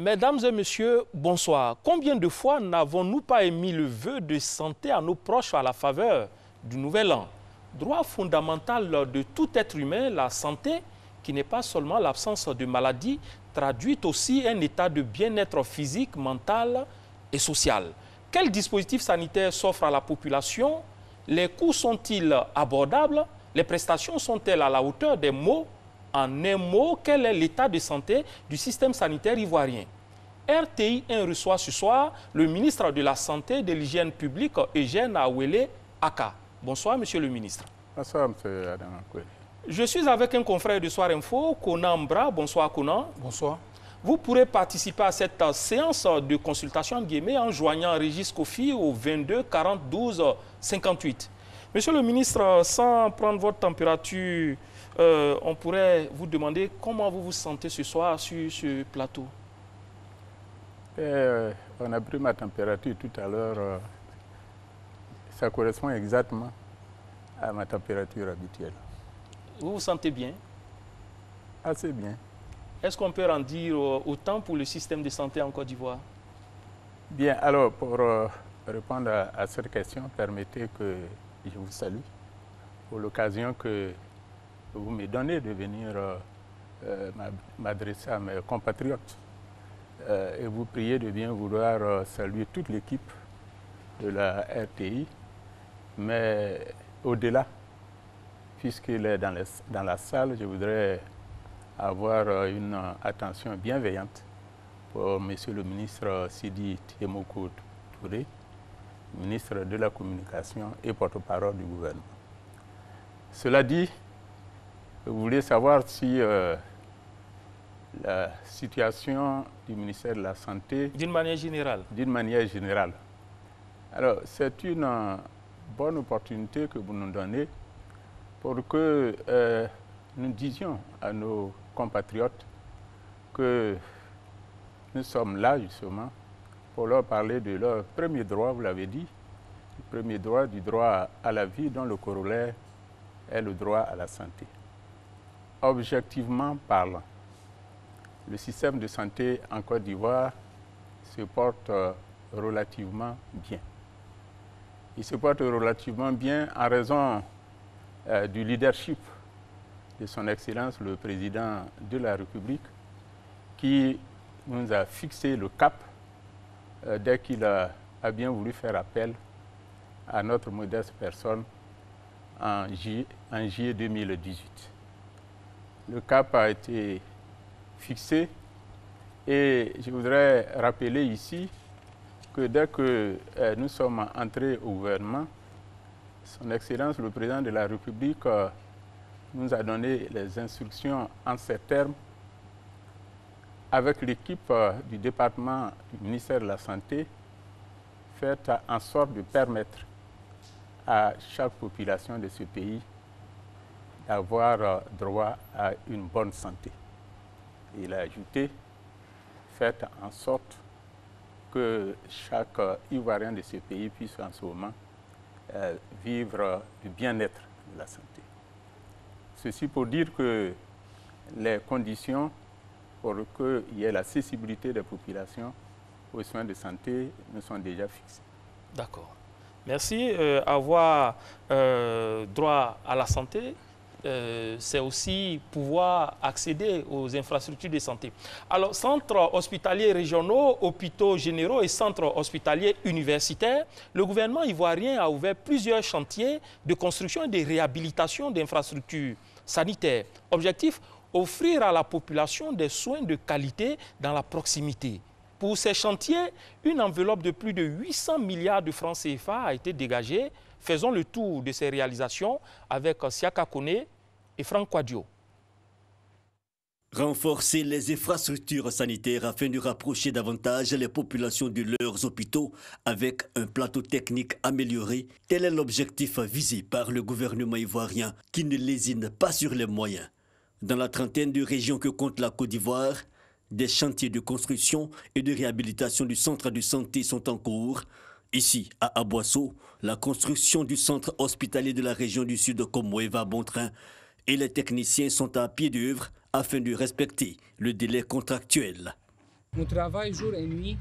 Mesdames et messieurs, bonsoir. Combien de fois n'avons-nous pas émis le vœu de santé à nos proches à la faveur du nouvel an? Droit fondamental de tout être humain, la santé, qui n'est pas seulement l'absence de maladie, traduit aussi un état de bien-être physique, mental et social. Quels dispositifs sanitaires s'offrent à la population? Les coûts sont-ils abordables? Les prestations sont-elles à la hauteur des mots? En un mot, quel est l'état de santé du système sanitaire ivoirien? RTI 1 reçoit ce soir le ministre de la Santé et de l'Hygiène publique, Eugène Awele Aka. Bonsoir, monsieur le ministre. Bonsoir, monsieur Adam. Je suis avec un confrère de Soir Info, Konan Mbra. Bonsoir, Konan. Bonsoir. Vous pourrez participer à cette séance de consultation en joignant Régis Kofi au 22 40 12 58. Monsieur le ministre, sans prendre votre température, on pourrait vous demander comment vous vous sentez ce soir sur ce plateau. On a pris ma température tout à l'heure. Ça correspond exactement à ma température habituelle. Vous vous sentez bien? Assez bien. Est-ce qu'on peut en dire autant pour le système de santé en Côte d'Ivoire? Bien, alors pour répondre à cette question, permettez que je vous salue pour l'occasion que vous me donnez de venir m'adresser à mes compatriotes et vous prier de bien vouloir saluer toute l'équipe de la RTI, mais au-delà, puisqu'il est dans la salle, je voudrais avoir une attention bienveillante pour Monsieur le ministre Sidi Témoko Touré, ministre de la Communication et porte-parole du gouvernement. Cela dit, vous voulez savoir si la situation du ministère de la Santé... D'une manière générale. D'une manière générale. Alors, c'est une bonne opportunité que vous nous donnez pour que nous disions à nos compatriotes que nous sommes là, justement, pour leur parler de leur premier droit, vous l'avez dit, le premier droit, du droit à la vie, dont le corollaire est le droit à la santé. Objectivement parlant, le système de santé en Côte d'Ivoire se porte relativement bien. Il se porte relativement bien en raison du leadership de son Excellence le Président de la République qui nous a fixé le cap dès qu'il a bien voulu faire appel à notre modeste personne en juillet 2018. Le cap a été fixé et je voudrais rappeler ici que dès que nous sommes entrés au gouvernement, son Excellence le Président de la République nous a donné les instructions en ces termes avec l'équipe du département du ministère de la Santé, faites en sorte de permettre à chaque population de ce pays d'avoir droit à une bonne santé. Il a ajouté, faites en sorte que chaque Ivoirien de ce pays puisse en ce moment vivre du bien-être de la santé. Ceci pour dire que les conditions pour qu'il y ait l'accessibilité des populations aux soins de santé nous sont déjà fixées. D'accord. Merci. Avoir droit à la santé, c'est aussi pouvoir accéder aux infrastructures de santé. Alors, centres hospitaliers régionaux, hôpitaux généraux et centres hospitaliers universitaires, le gouvernement ivoirien a ouvert plusieurs chantiers de construction et de réhabilitation d'infrastructures sanitaires. Objectif, offrir à la population des soins de qualité dans la proximité. Pour ces chantiers, une enveloppe de plus de 800 milliards de francs CFA a été dégagée. Faisons le tour de ces réalisations avec Siaka Kone et Franck Quadio. Renforcer les infrastructures sanitaires afin de rapprocher davantage les populations de leurs hôpitaux avec un plateau technique amélioré, tel est l'objectif visé par le gouvernement ivoirien qui ne lésine pas sur les moyens. Dans la trentaine de régions que compte la Côte d'Ivoire, des chantiers de construction et de réhabilitation du centre de santé sont en cours. Ici, à Aboisseau, la construction du centre hospitalier de la région du Sud Komwe va à bon train et les techniciens sont à pied d'œuvre afin de respecter le délai contractuel. On travaille jour et nuit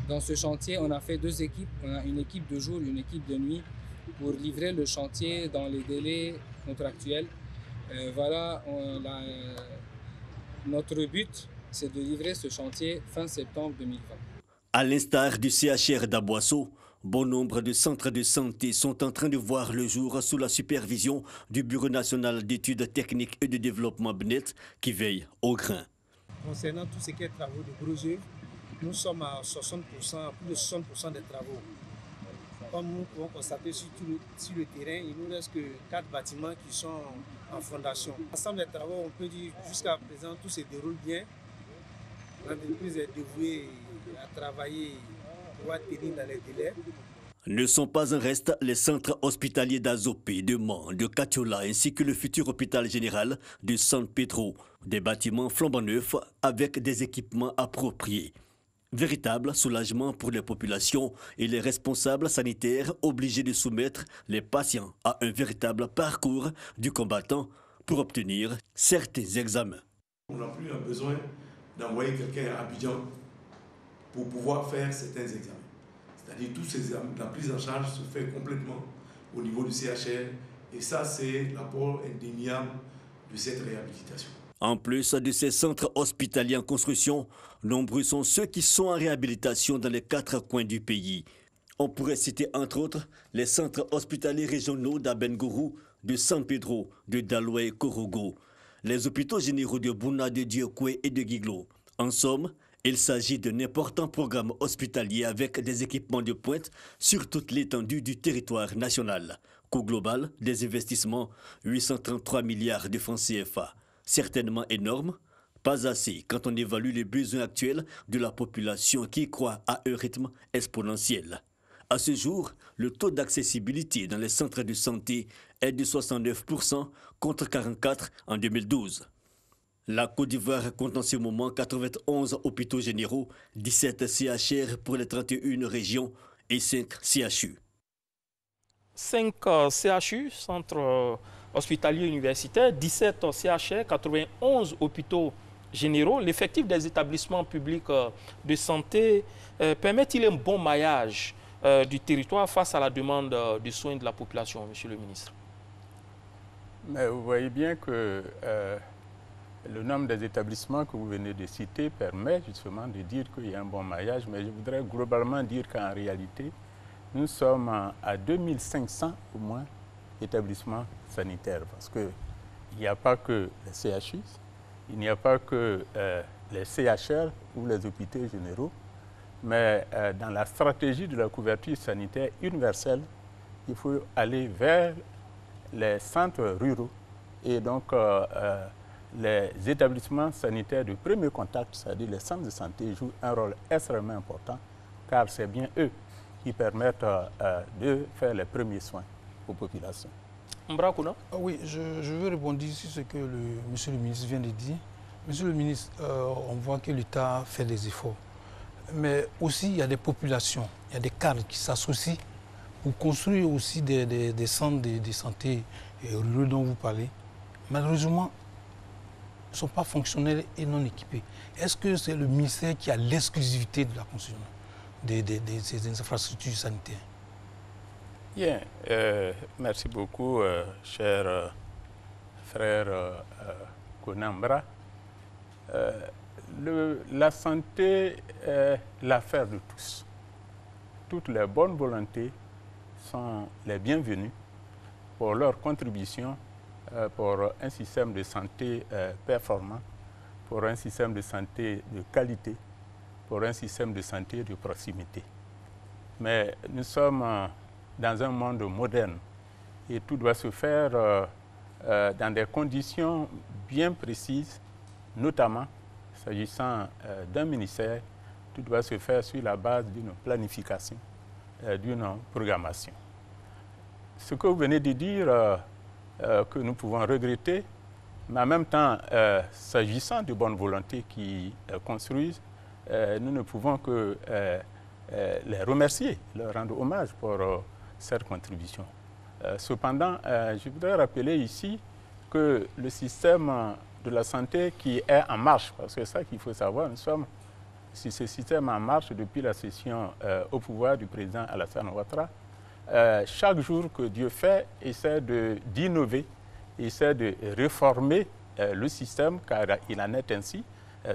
dans ce chantier. On a fait 2 équipes. On a une équipe de jour et une équipe de nuit pour livrer le chantier dans les délais contractuels. Voilà, notre but, c'est de livrer ce chantier fin septembre 2020. À l'instar du CHR d'Aboisseau, bon nombre de centres de santé sont en train de voir le jour sous la supervision du Bureau national d'études techniques et de développement BNET qui veille au grain. Concernant tout ce qui est travaux de gros œuvres, nous sommes à 60%, plus de 60% des travaux. Comme nous pouvons constater sur le terrain, il ne nous reste que 4 bâtiments qui sont en fondation. L'ensemble des travaux, on peut dire jusqu'à présent, tout se déroule bien. L'entreprise est dévouée à travailler pour tenir dans les délais. Ne sont pas en reste les centres hospitaliers d'Azopé, de Mans, de Katiola ainsi que le futur hôpital général de San Pedro. Des bâtiments flambant neufs avec des équipements appropriés. Véritable soulagement pour les populations et les responsables sanitaires obligés de soumettre les patients à un véritable parcours du combattant pour obtenir certains examens. On n'a plus besoin d'envoyer quelqu'un à Abidjan pour pouvoir faire certains examens. C'est-à-dire tous ces examens, la prise en charge se fait complètement au niveau du CHR et ça c'est l'apport indéniable de cette réhabilitation. En plus de ces centres hospitaliers en construction, nombreux sont ceux qui sont en réhabilitation dans les 4 coins du pays. On pourrait citer entre autres les centres hospitaliers régionaux d'Abengourou, de San Pedro, de Daloué et Korogo, les hôpitaux généraux de Bouna, de Diokwe et de Guiglo. En somme, il s'agit d'un important programme hospitalier avec des équipements de pointe sur toute l'étendue du territoire national. Coût global des investissements, 833 milliards de francs CFA. Certainement énorme, pas assez quand on évalue les besoins actuels de la population qui croît à un rythme exponentiel. À ce jour, le taux d'accessibilité dans les centres de santé est de 69% contre 44% en 2012. La Côte d'Ivoire compte en ce moment 91 hôpitaux généraux, 17 CHR pour les 31 régions et 5 CHU. 5 CHU, centres hospitaliers universitaires, 17 CHR, 91 hôpitaux généraux. L'effectif des établissements publics de santé permet-il un bon maillage du territoire face à la demande de soins de la population, monsieur le ministre? Mais vous voyez bien que le nombre des établissements que vous venez de citer permet justement de dire qu'il y a un bon maillage, mais je voudrais globalement dire qu'en réalité, nous sommes à 2500 au moins établissements sanitaires, parce qu'il n'y a pas que les CHU, il n'y a pas que les CHR ou les hôpitaux généraux, mais dans la stratégie de la couverture sanitaire universelle, il faut aller vers les centres ruraux et donc les établissements sanitaires de premier contact, c'est-à-dire les centres de santé, jouent un rôle extrêmement important car c'est bien eux qui permettent de faire les premiers soins aux populations. Mbrakouna? Oui, je veux répondre sur ce que monsieur le ministre vient de dire. Monsieur le ministre, on voit que l'État fait des efforts. Mais aussi, il y a des populations, il y a des cadres qui s'associent pour construire aussi des centres de santé ruraux dont vous parlez. Malheureusement, ils ne sont pas fonctionnels et non équipés. Est-ce que c'est le ministère qui a l'exclusivité de la construction de ces infrastructures sanitaires? Bien, merci beaucoup, cher frère Konambra. La santé est l'affaire de tous. Toutes les bonnes volontés sont les bienvenues pour leur contribution pour un système de santé performant, pour un système de santé de qualité, pour un système de santé de proximité. Mais nous sommes dans un monde moderne et tout doit se faire dans des conditions bien précises, notamment s'agissant d'un ministère, tout doit se faire sur la base d'une planification, d'une programmation. Ce que vous venez de dire, que nous pouvons regretter, mais en même temps, s'agissant de bonne volonté qui construisent, nous ne pouvons que les remercier, leur rendre hommage pour cette contribution. Cependant, je voudrais rappeler ici que le système de la santé qui est en marche, parce que c'est ça qu'il faut savoir, nous sommes ce système en marche depuis la session au pouvoir du président Alassane Ouattara. Chaque jour que Dieu fait, essaie d'innover, essaie de réformer le système, car il en est ainsi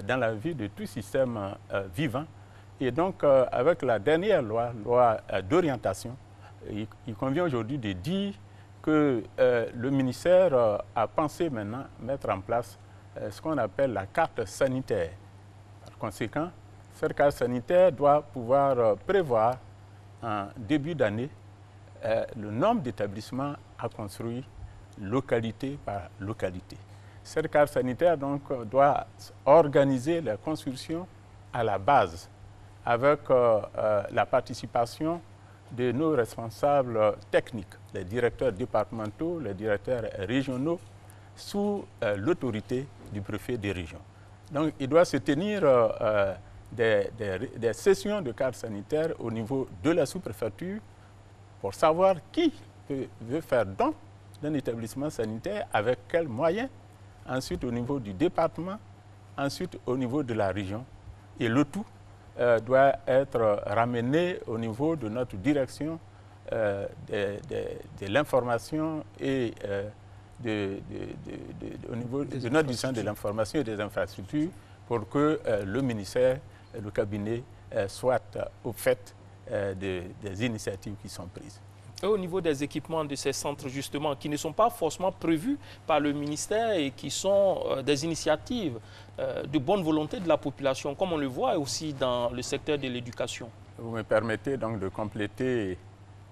dans la vie de tout système vivant. Et donc, avec la dernière loi d'orientation, il convient aujourd'hui de dire que le ministère a pensé maintenant mettre en place ce qu'on appelle la carte sanitaire. Par conséquent, cette carte sanitaire doit pouvoir prévoir en début d'année le nombre d'établissements à construire localité par localité. Cette carte sanitaire donc doit organiser la construction à la base avec la participation de nos responsables techniques, les directeurs départementaux, les directeurs régionaux, sous l'autorité du préfet des régions. Donc il doit se tenir des sessions de carte sanitaire au niveau de la sous-préfecture pour savoir qui veut faire don d'un établissement sanitaire, avec quels moyens, ensuite au niveau du département, ensuite au niveau de la région. Et le tout doit être ramené au niveau de notre direction de l'information et au niveau de notre direction de l'information et des infrastructures pour que le ministère, le cabinet soit au fait des initiatives qui sont prises. Et au niveau des équipements de ces centres, justement, qui ne sont pas forcément prévus par le ministère et qui sont des initiatives de bonne volonté de la population, comme on le voit aussi dans le secteur de l'éducation. Vous me permettez donc de compléter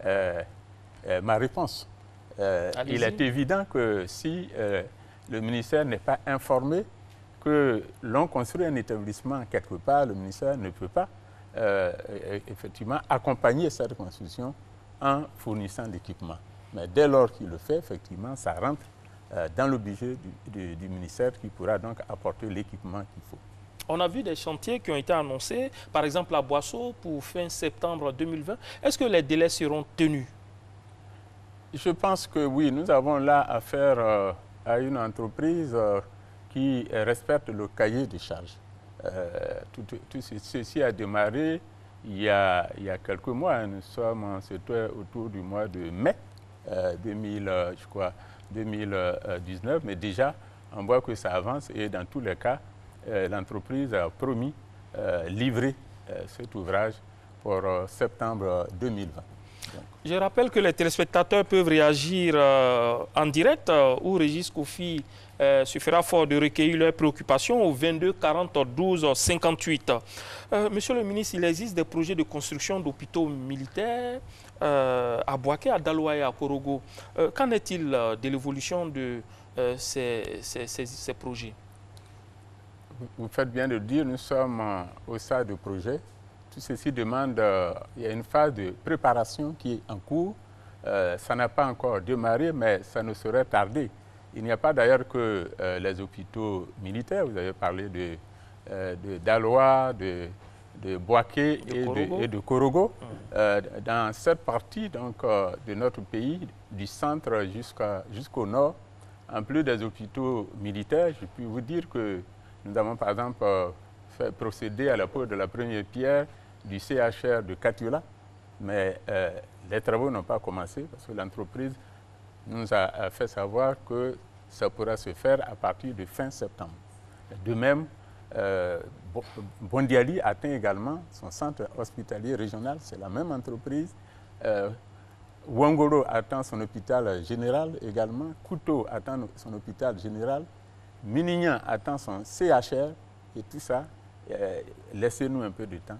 ma réponse. Il est évident que si le ministère n'est pas informé que l'on construit un établissement quelque part, le ministère ne peut pas effectivement accompagner cette construction en fournissant l'équipement. Mais dès lors qu'il le fait, effectivement, ça rentre dans le budget du ministère qui pourra donc apporter l'équipement qu'il faut. On a vu des chantiers qui ont été annoncés, par exemple à Boisseau pour fin septembre 2020. Est-ce que les délais seront tenus? Je pense que oui, nous avons là affaire à une entreprise qui respecte le cahier de charges. Tout ceci a démarré il y a quelques mois. Nous sommes, c'était autour du mois de mai 2019, mais déjà on voit que ça avance et dans tous les cas, l'entreprise a promis livrer cet ouvrage pour septembre 2020. Je rappelle que les téléspectateurs peuvent réagir en direct ou Régis Kofi se fera fort de recueillir leurs préoccupations au 22 40 12 58. Monsieur le ministre, il existe des projets de construction d'hôpitaux militaires à Boaké, à Daloa et à Korogo. Qu'en est-il de l'évolution de ces projets? Vous faites bien de dire, nous sommes au stade de projet. Tout ceci demande, il y a une phase de préparation qui est en cours. Ça n'a pas encore démarré, mais ça ne saurait tarder. Il n'y a pas d'ailleurs que les hôpitaux militaires. Vous avez parlé de Daloa, de Boaké et de Korogo. Dans cette partie donc, de notre pays, du centre jusqu'au nord, en plus des hôpitaux militaires, je peux vous dire que nous avons par exemple procédé à la pose de la première pierre du CHR de Katiula, mais les travaux n'ont pas commencé parce que l'entreprise nous a fait savoir que ça pourra se faire à partir de fin septembre. De même, Bondiali atteint également son centre hospitalier régional, c'est la même entreprise. Ouangoro attend son hôpital général également, Kouto attend son hôpital général, Minignan attend son CHR et tout ça, laissez-nous un peu de temps.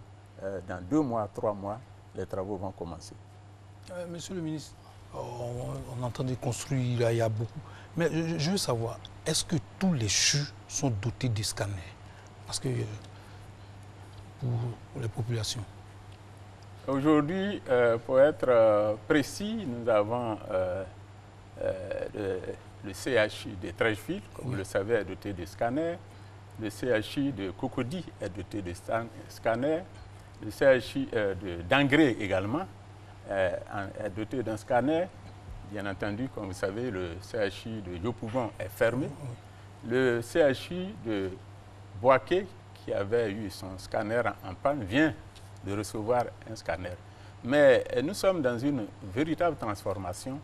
Dans 2 mois, 3 mois, les travaux vont commencer. Monsieur le ministre, on entend de construire, il y a beaucoup. Mais je veux savoir, est-ce que tous les CHU sont dotés de scanners? Parce que pour les populations. Aujourd'hui, pour être précis, nous avons le CHU de Trècheville, comme vous le savez, est doté de scanners. Le CHU de Cocody est doté de scanners. Le CHU d'Angré également est doté d'un scanner. Bien entendu, comme vous savez, le CHU de Yopougon est fermé. Le CHU de Boaké, qui avait eu son scanner en panne vient de recevoir un scanner. Mais nous sommes dans une véritable transformation.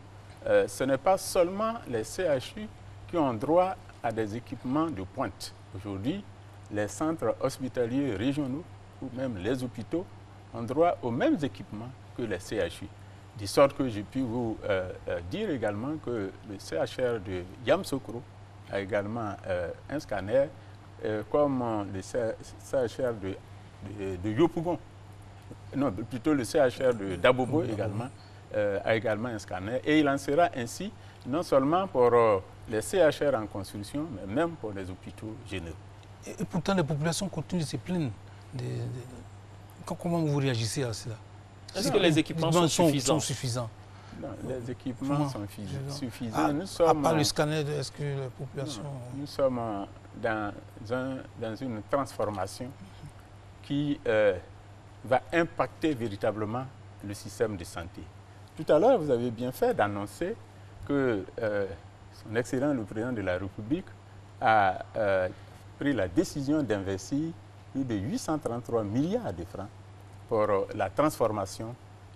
Ce n'est pas seulement les CHU qui ont droit à des équipements de pointe. Aujourd'hui, les centres hospitaliers régionaux ou même les hôpitaux ont droit aux mêmes équipements que les CHU. De sorte que j'ai pu vous dire également que le CHR de Yamsokro a également un scanner, comme le CHR de Yopougon, non, plutôt le CHR de Dabobo également, a également un scanner. Et il en sera ainsi, non seulement pour les CHR en construction, mais même pour les hôpitaux généraux. Et pourtant, les populations continuent de se plaindre. Comment vous réagissez à cela? Est-ce que les équipements sont suffisants? Non, les équipements sont suffisants. Nous sommes, à part le scanner, est-ce que la population... Nous sommes dans une transformation qui va impacter véritablement le système de santé. Tout à l'heure, vous avez bien fait d'annoncer que son Excellence le Président de la République a pris la décision d'investir plus de 833 milliards de francs pour la transformation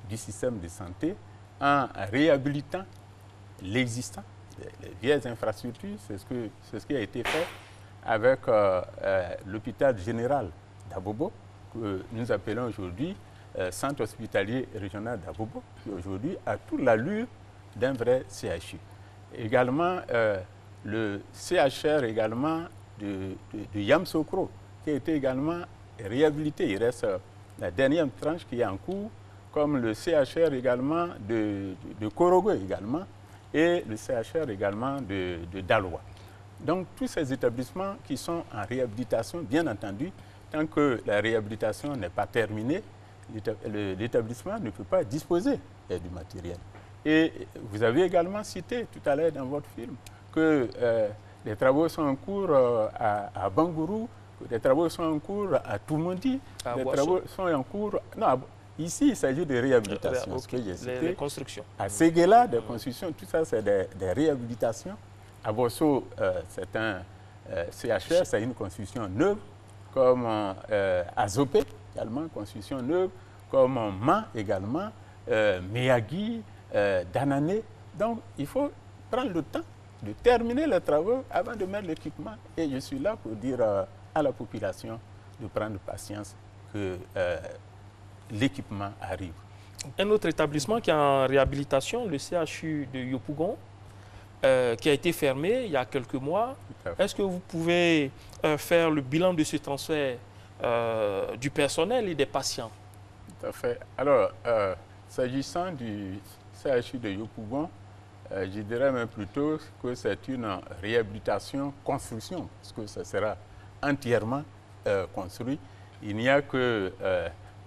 du système de santé en réhabilitant l'existant, les vieilles infrastructures. C'est ce qui a été fait avec l'hôpital général d'Abobo, que nous appelons aujourd'hui Centre hospitalier régional d'Abobo, qui aujourd'hui a toute l'allure d'un vrai CHU. Également, le CHR également de Yamsokro, qui a été également réhabilité. Il reste la dernière tranche qui est en cours, comme le CHR également de Korogo également, et le CHR également de Daloa. Donc, tous ces établissements qui sont en réhabilitation, bien entendu, tant que la réhabilitation n'est pas terminée, l'établissement ne peut pas disposer du matériel. Et vous avez également cité tout à l'heure dans votre film que les travaux sont en cours à Bangourou, que les travaux sont en cours à Toumondi, les travaux sont en cours... Non, ici, il s'agit de réhabilitation, ce que j'ai cité. Les constructions. À Séguéla, des constructions, tout ça, c'est des réhabilitations. À Bosso, c'est un CHR, c'est une construction neuve, comme à Zopé, également, construction neuve, comme Ma également, Miyagi, Danané. Donc, il faut prendre le temps de terminer les travaux avant de mettre l'équipement. Et je suis là pour dire à la population de prendre patience que l'équipement arrive. Un autre établissement qui est en réhabilitation, le CHU de Yopougon, qui a été fermé il y a quelques mois. Est-ce que vous pouvez faire le bilan de ce transfert du personnel et des patients? Tout à fait. Alors, s'agissant du CHU de Yopougon, je dirais même plutôt que c'est une réhabilitation-construction, parce que ça sera entièrement construit. Il n'y a que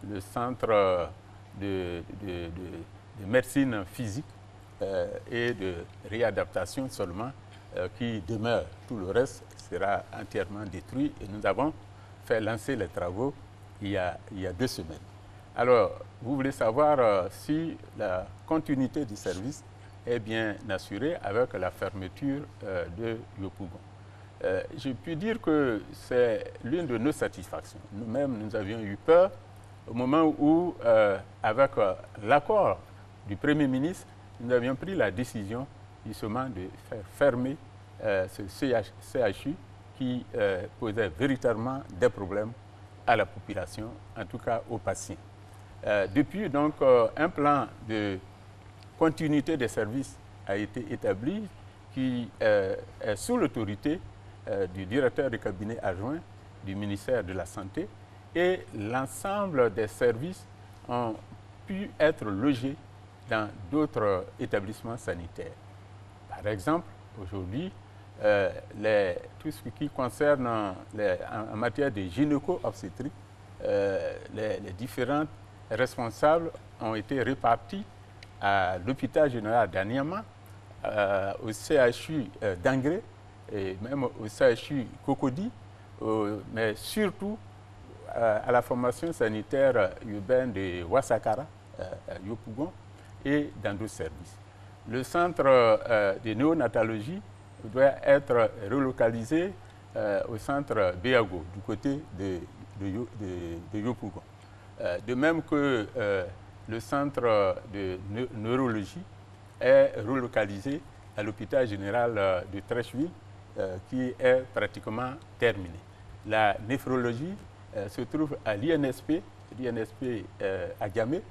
le centre de médecine physique et de réadaptation seulement qui demeure. Tout le reste sera entièrement détruit et nous avons fait lancer les travaux il y a 2 semaines. Alors, vous voulez savoir si la continuité du service est bien assurée avec la fermeture de Yopougon. Je puis dire que c'est l'une de nos satisfactions. Nous-mêmes, nous avions eu peur au moment où, avec l'accord du Premier ministre, nous avions pris la décision justement de faire fermer ce CHU qui posait véritablement des problèmes à la population, en tout cas aux patients. Depuis, donc, un plan de continuité des services a été établi qui est sous l'autorité du directeur de cabinet adjoint du ministère de la Santé, et l'ensemble des services ont pu être logés dans d'autres établissements sanitaires. Par exemple, aujourd'hui, tout ce qui concerne en matière de gynéco-obstétrique, les différents responsables ont été répartis à l'hôpital général d'Aniama, au CHU d'Angré, et même au CHU Cocody, mais surtout à la formation sanitaire urbaine de Ouassakara, Yopougon, et dans d'autres services. Le centre de néonatologie doit être relocalisé au centre Béago, du côté de Yopougon. De même que le centre de neurologie est relocalisé à l'hôpital général de Trècheville, qui est pratiquement terminé. La néphrologie se trouve à l'INSP à Gamé,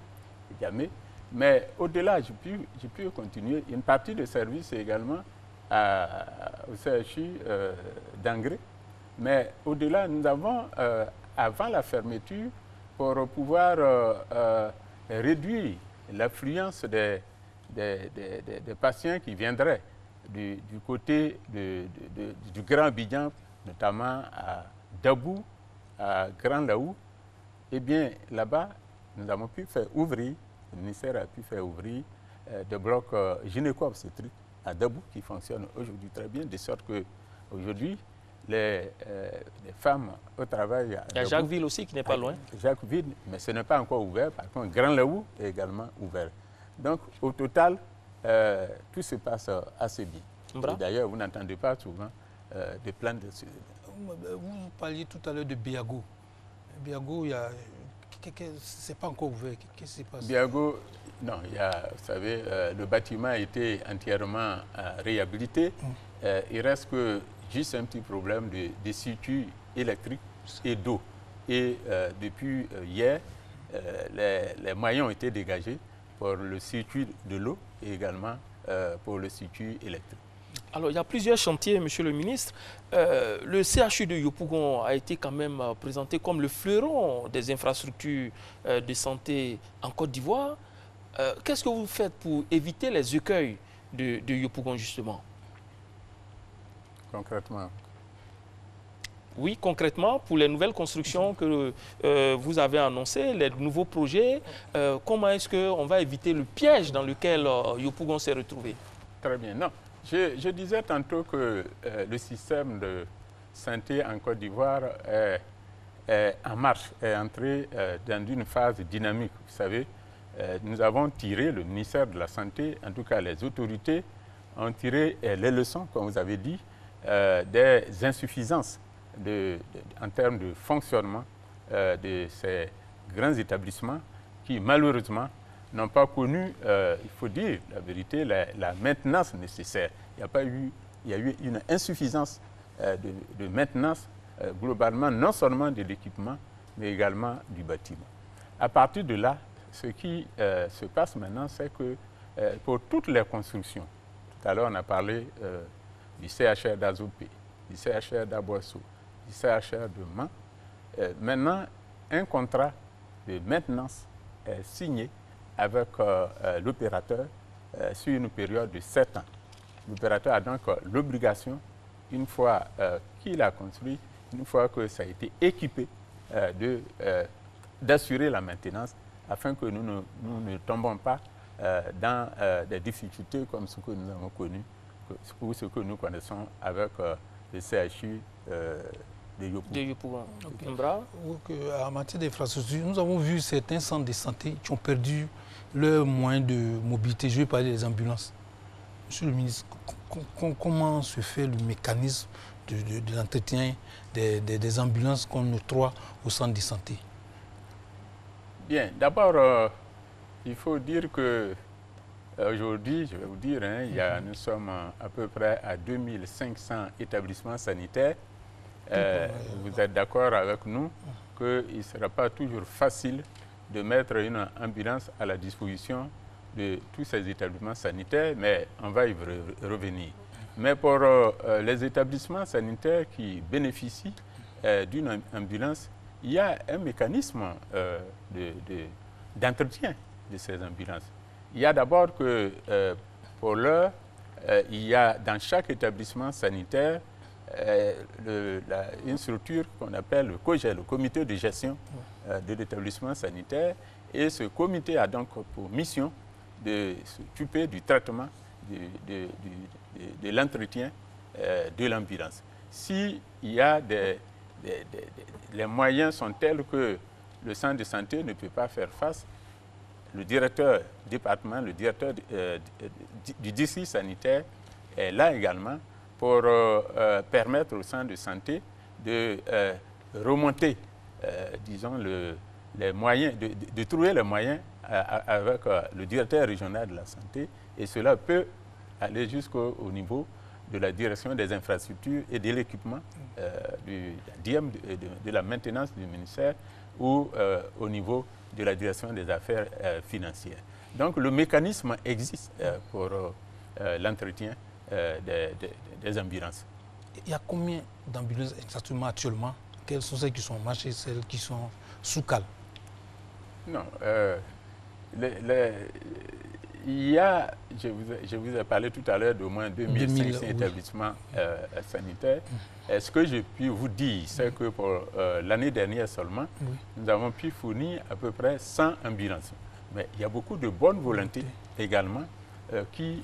mais au-delà, j'ai pu continuer. Une partie de service également au CHU d'Angré, mais au-delà, nous avons, avant la fermeture, pour pouvoir réduire l'affluence des patients qui viendraient du côté du Grand Abidjan, notamment à Dabou, à Grand Laou, eh bien là-bas, nous avons pu faire ouvrir, le ministère a pu faire ouvrir des blocs gynéco-obstétriques à Dabou qui fonctionnent aujourd'hui très bien, de sorte qu'aujourd'hui, les femmes au travail... Il y a Jacquesville aussi qui n'est pas loin. Jacquesville, mais ce n'est pas encore ouvert. Par contre, Grand Laou est également ouvert. Donc, au total, tout se passe assez bien. D'ailleurs, vous n'entendez pas souvent de plans de... Vous parliez tout à l'heure de Béago. Béago, ce n'est pas encore ouvert. Qu'est-ce qui se passe? Béago, non, vous savez, le bâtiment a été entièrement réhabilité. Il reste que juste un petit problème de circuits électriques et d'eau. Et depuis hier, les moyens ont été dégagés pour le circuit de l'eau et également pour le circuit électrique. Alors, il y a plusieurs chantiers, Monsieur le ministre. Le CHU de Yopougon a été quand même présenté comme le fleuron des infrastructures de santé en Côte d'Ivoire. Qu'est-ce que vous faites pour éviter les écueils de Yopougon, justement? Concrètement? Oui, concrètement, pour les nouvelles constructions que vous avez annoncées, les nouveaux projets, comment est-ce qu'on va éviter le piège dans lequel Yopougon s'est retrouvé? Très bien. Non, je disais tantôt que le système de santé en Côte d'Ivoire est en marche, est entré dans une phase dynamique. Vous savez, nous avons tiré, le ministère de la Santé, en tout cas les autorités, ont tiré les leçons, comme vous avez dit, des insuffisances en termes de fonctionnement de ces grands établissements qui, malheureusement, n'ont pas connu, il faut dire la vérité, la maintenance nécessaire. Il y a eu une insuffisance de maintenance globalement, non seulement de l'équipement, mais également du bâtiment. À partir de là, ce qui se passe maintenant, c'est que pour toutes les constructions, tout à l'heure on a parlé du CHR d'Azopé, du CHR d'Aboissou, du CHR de Mans, maintenant un contrat de maintenance est signé avec l'opérateur sur une période de 7 ans. L'opérateur a donc l'obligation, une fois qu'il a construit, une fois que ça a été équipé, d'assurer la maintenance afin que nous ne tombons pas dans des difficultés comme ce que nous avons connu ou ce que nous connaissons avec le CHU de Yopougon. En matière d'infrastructure, nous avons vu certains centres de santé qui ont perdu leurs moyens de mobilité. Je vais parler des ambulances. Monsieur le ministre, comment se fait le mécanisme de l'entretien des ambulances qu'on octroie au centre de santé? Bien, d'abord, il faut dire que aujourd'hui, je vais vous dire, nous sommes à peu près à 2500 établissements sanitaires. Vous êtes d'accord avec nous qu'il ne sera pas toujours facile de mettre une ambulance à la disposition de tous ces établissements sanitaires, mais on va y revenir. Mais pour les établissements sanitaires qui bénéficient d'une ambulance, il y a un mécanisme d'entretien de ces ambulances. Il y a d'abord que pour l'heure, il y a dans chaque établissement sanitaire une structure qu'on appelle le COGEL, le comité de gestion de l'établissement sanitaire. Et ce comité a donc pour mission de s'occuper du traitement, de l'entretien de l'ambulance. S'il y a les moyens sont tels que le centre de santé ne peut pas faire face, le directeur département, le directeur du district sanitaire est là également pour permettre au centre de santé de remonter, disons, les moyens, de trouver les moyens avec le directeur régional de la santé, et cela peut aller jusqu'au niveau de la direction des infrastructures et de l'équipement, de la maintenance du ministère, ou au niveau de la direction des affaires financières. Donc le mécanisme existe pour l'entretien des ambulances. Il y a combien d'ambulances exactement actuellement? Quelles sont celles qui sont en marche et celles qui sont sous cale? Non, il y a, je vous ai parlé tout à l'heure d'au moins 2500 établissements sanitaires. Ce que je puis vous dire, c'est que pour l'année dernière seulement, nous avons pu fournir à peu près 100 ambulances. Mais il y a beaucoup de bonne volonté également qui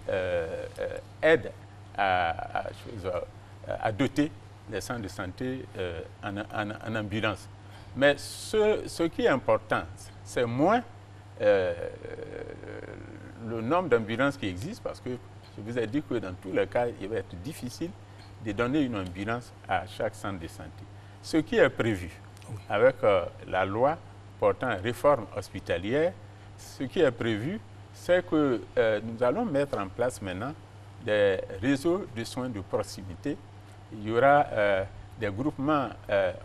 aident à doter les centres de santé en ambulance. Mais ce qui est important, c'est moins le nombre d'ambulances qui existent, parce que je vous ai dit que dans tous les cas, il va être difficile de donner une ambulance à chaque centre de santé. Ce qui est prévu avec la loi portant réforme hospitalière, ce qui est prévu, c'est que nous allons mettre en place maintenant des réseaux de soins de proximité. Il y aura des groupements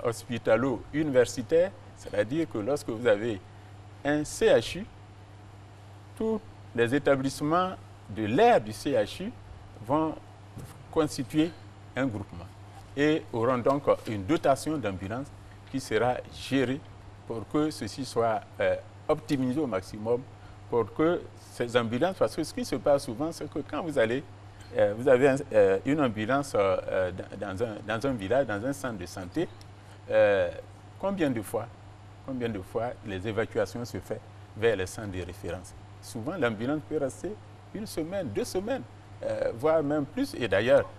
hospitalo-universitaires, c'est-à-dire que lorsque vous avez un CHU, tous les établissements de l'aire du CHU vont constituer un groupement et auront donc une dotation d'ambulance qui sera gérée pour que ceci soit optimisé au maximum, pour que ces ambulances, parce que ce qui se passe souvent, c'est que quand vous avez une ambulance dans un village, dans un centre de santé, combien de fois les évacuations se font vers les centres de référence? Souvent, l'ambulance peut rester 1 semaine, 2 semaines, voire même plus. Et d'ailleurs,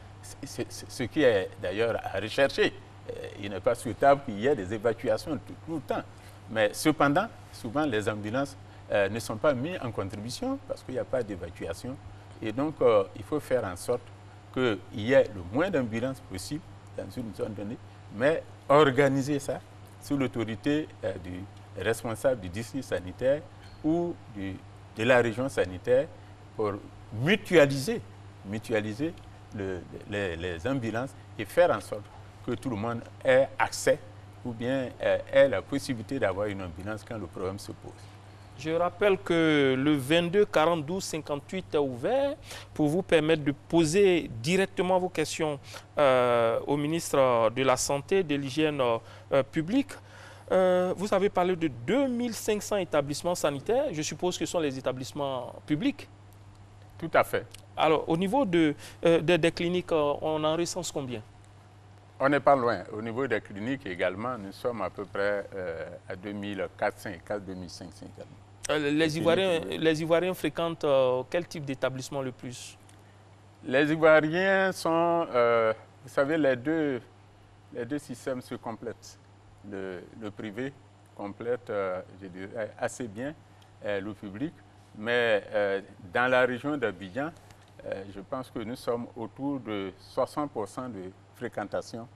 ce qui est d'ailleurs à rechercher, il n'est pas souhaitable qu'il y ait des évacuations tout le temps. Mais cependant, souvent, les ambulances ne sont pas mises en contribution parce qu'il n'y a pas d'évacuation. Et donc, il faut faire en sorte qu'il y ait le moins d'ambulances possible dans une zone donnée, mais organiser ça sous l'autorité du responsable du district sanitaire ou de la région sanitaire pour mutualiser les ambulances et faire en sorte que tout le monde ait accès ou bien ait la possibilité d'avoir une ambulance quand le problème se pose. Je rappelle que le 22 42 58 est ouvert pour vous permettre de poser directement vos questions au ministre de la Santé, de l'Hygiène publique. Vous avez parlé de 2500 établissements sanitaires. Je suppose que ce sont les établissements publics. Tout à fait. Alors, au niveau des cliniques, on en recense combien? On n'est pas loin. Au niveau des cliniques également, nous sommes à peu près à 2400, 2500 également. Les Ivoiriens fréquentent quel type d'établissement le plus? Les Ivoiriens sont, vous savez, les deux systèmes se complètent. Le privé complète, je dirais, assez bien le public, mais dans la région d'Abidjan, je pense que nous sommes autour de 60% de fréquentation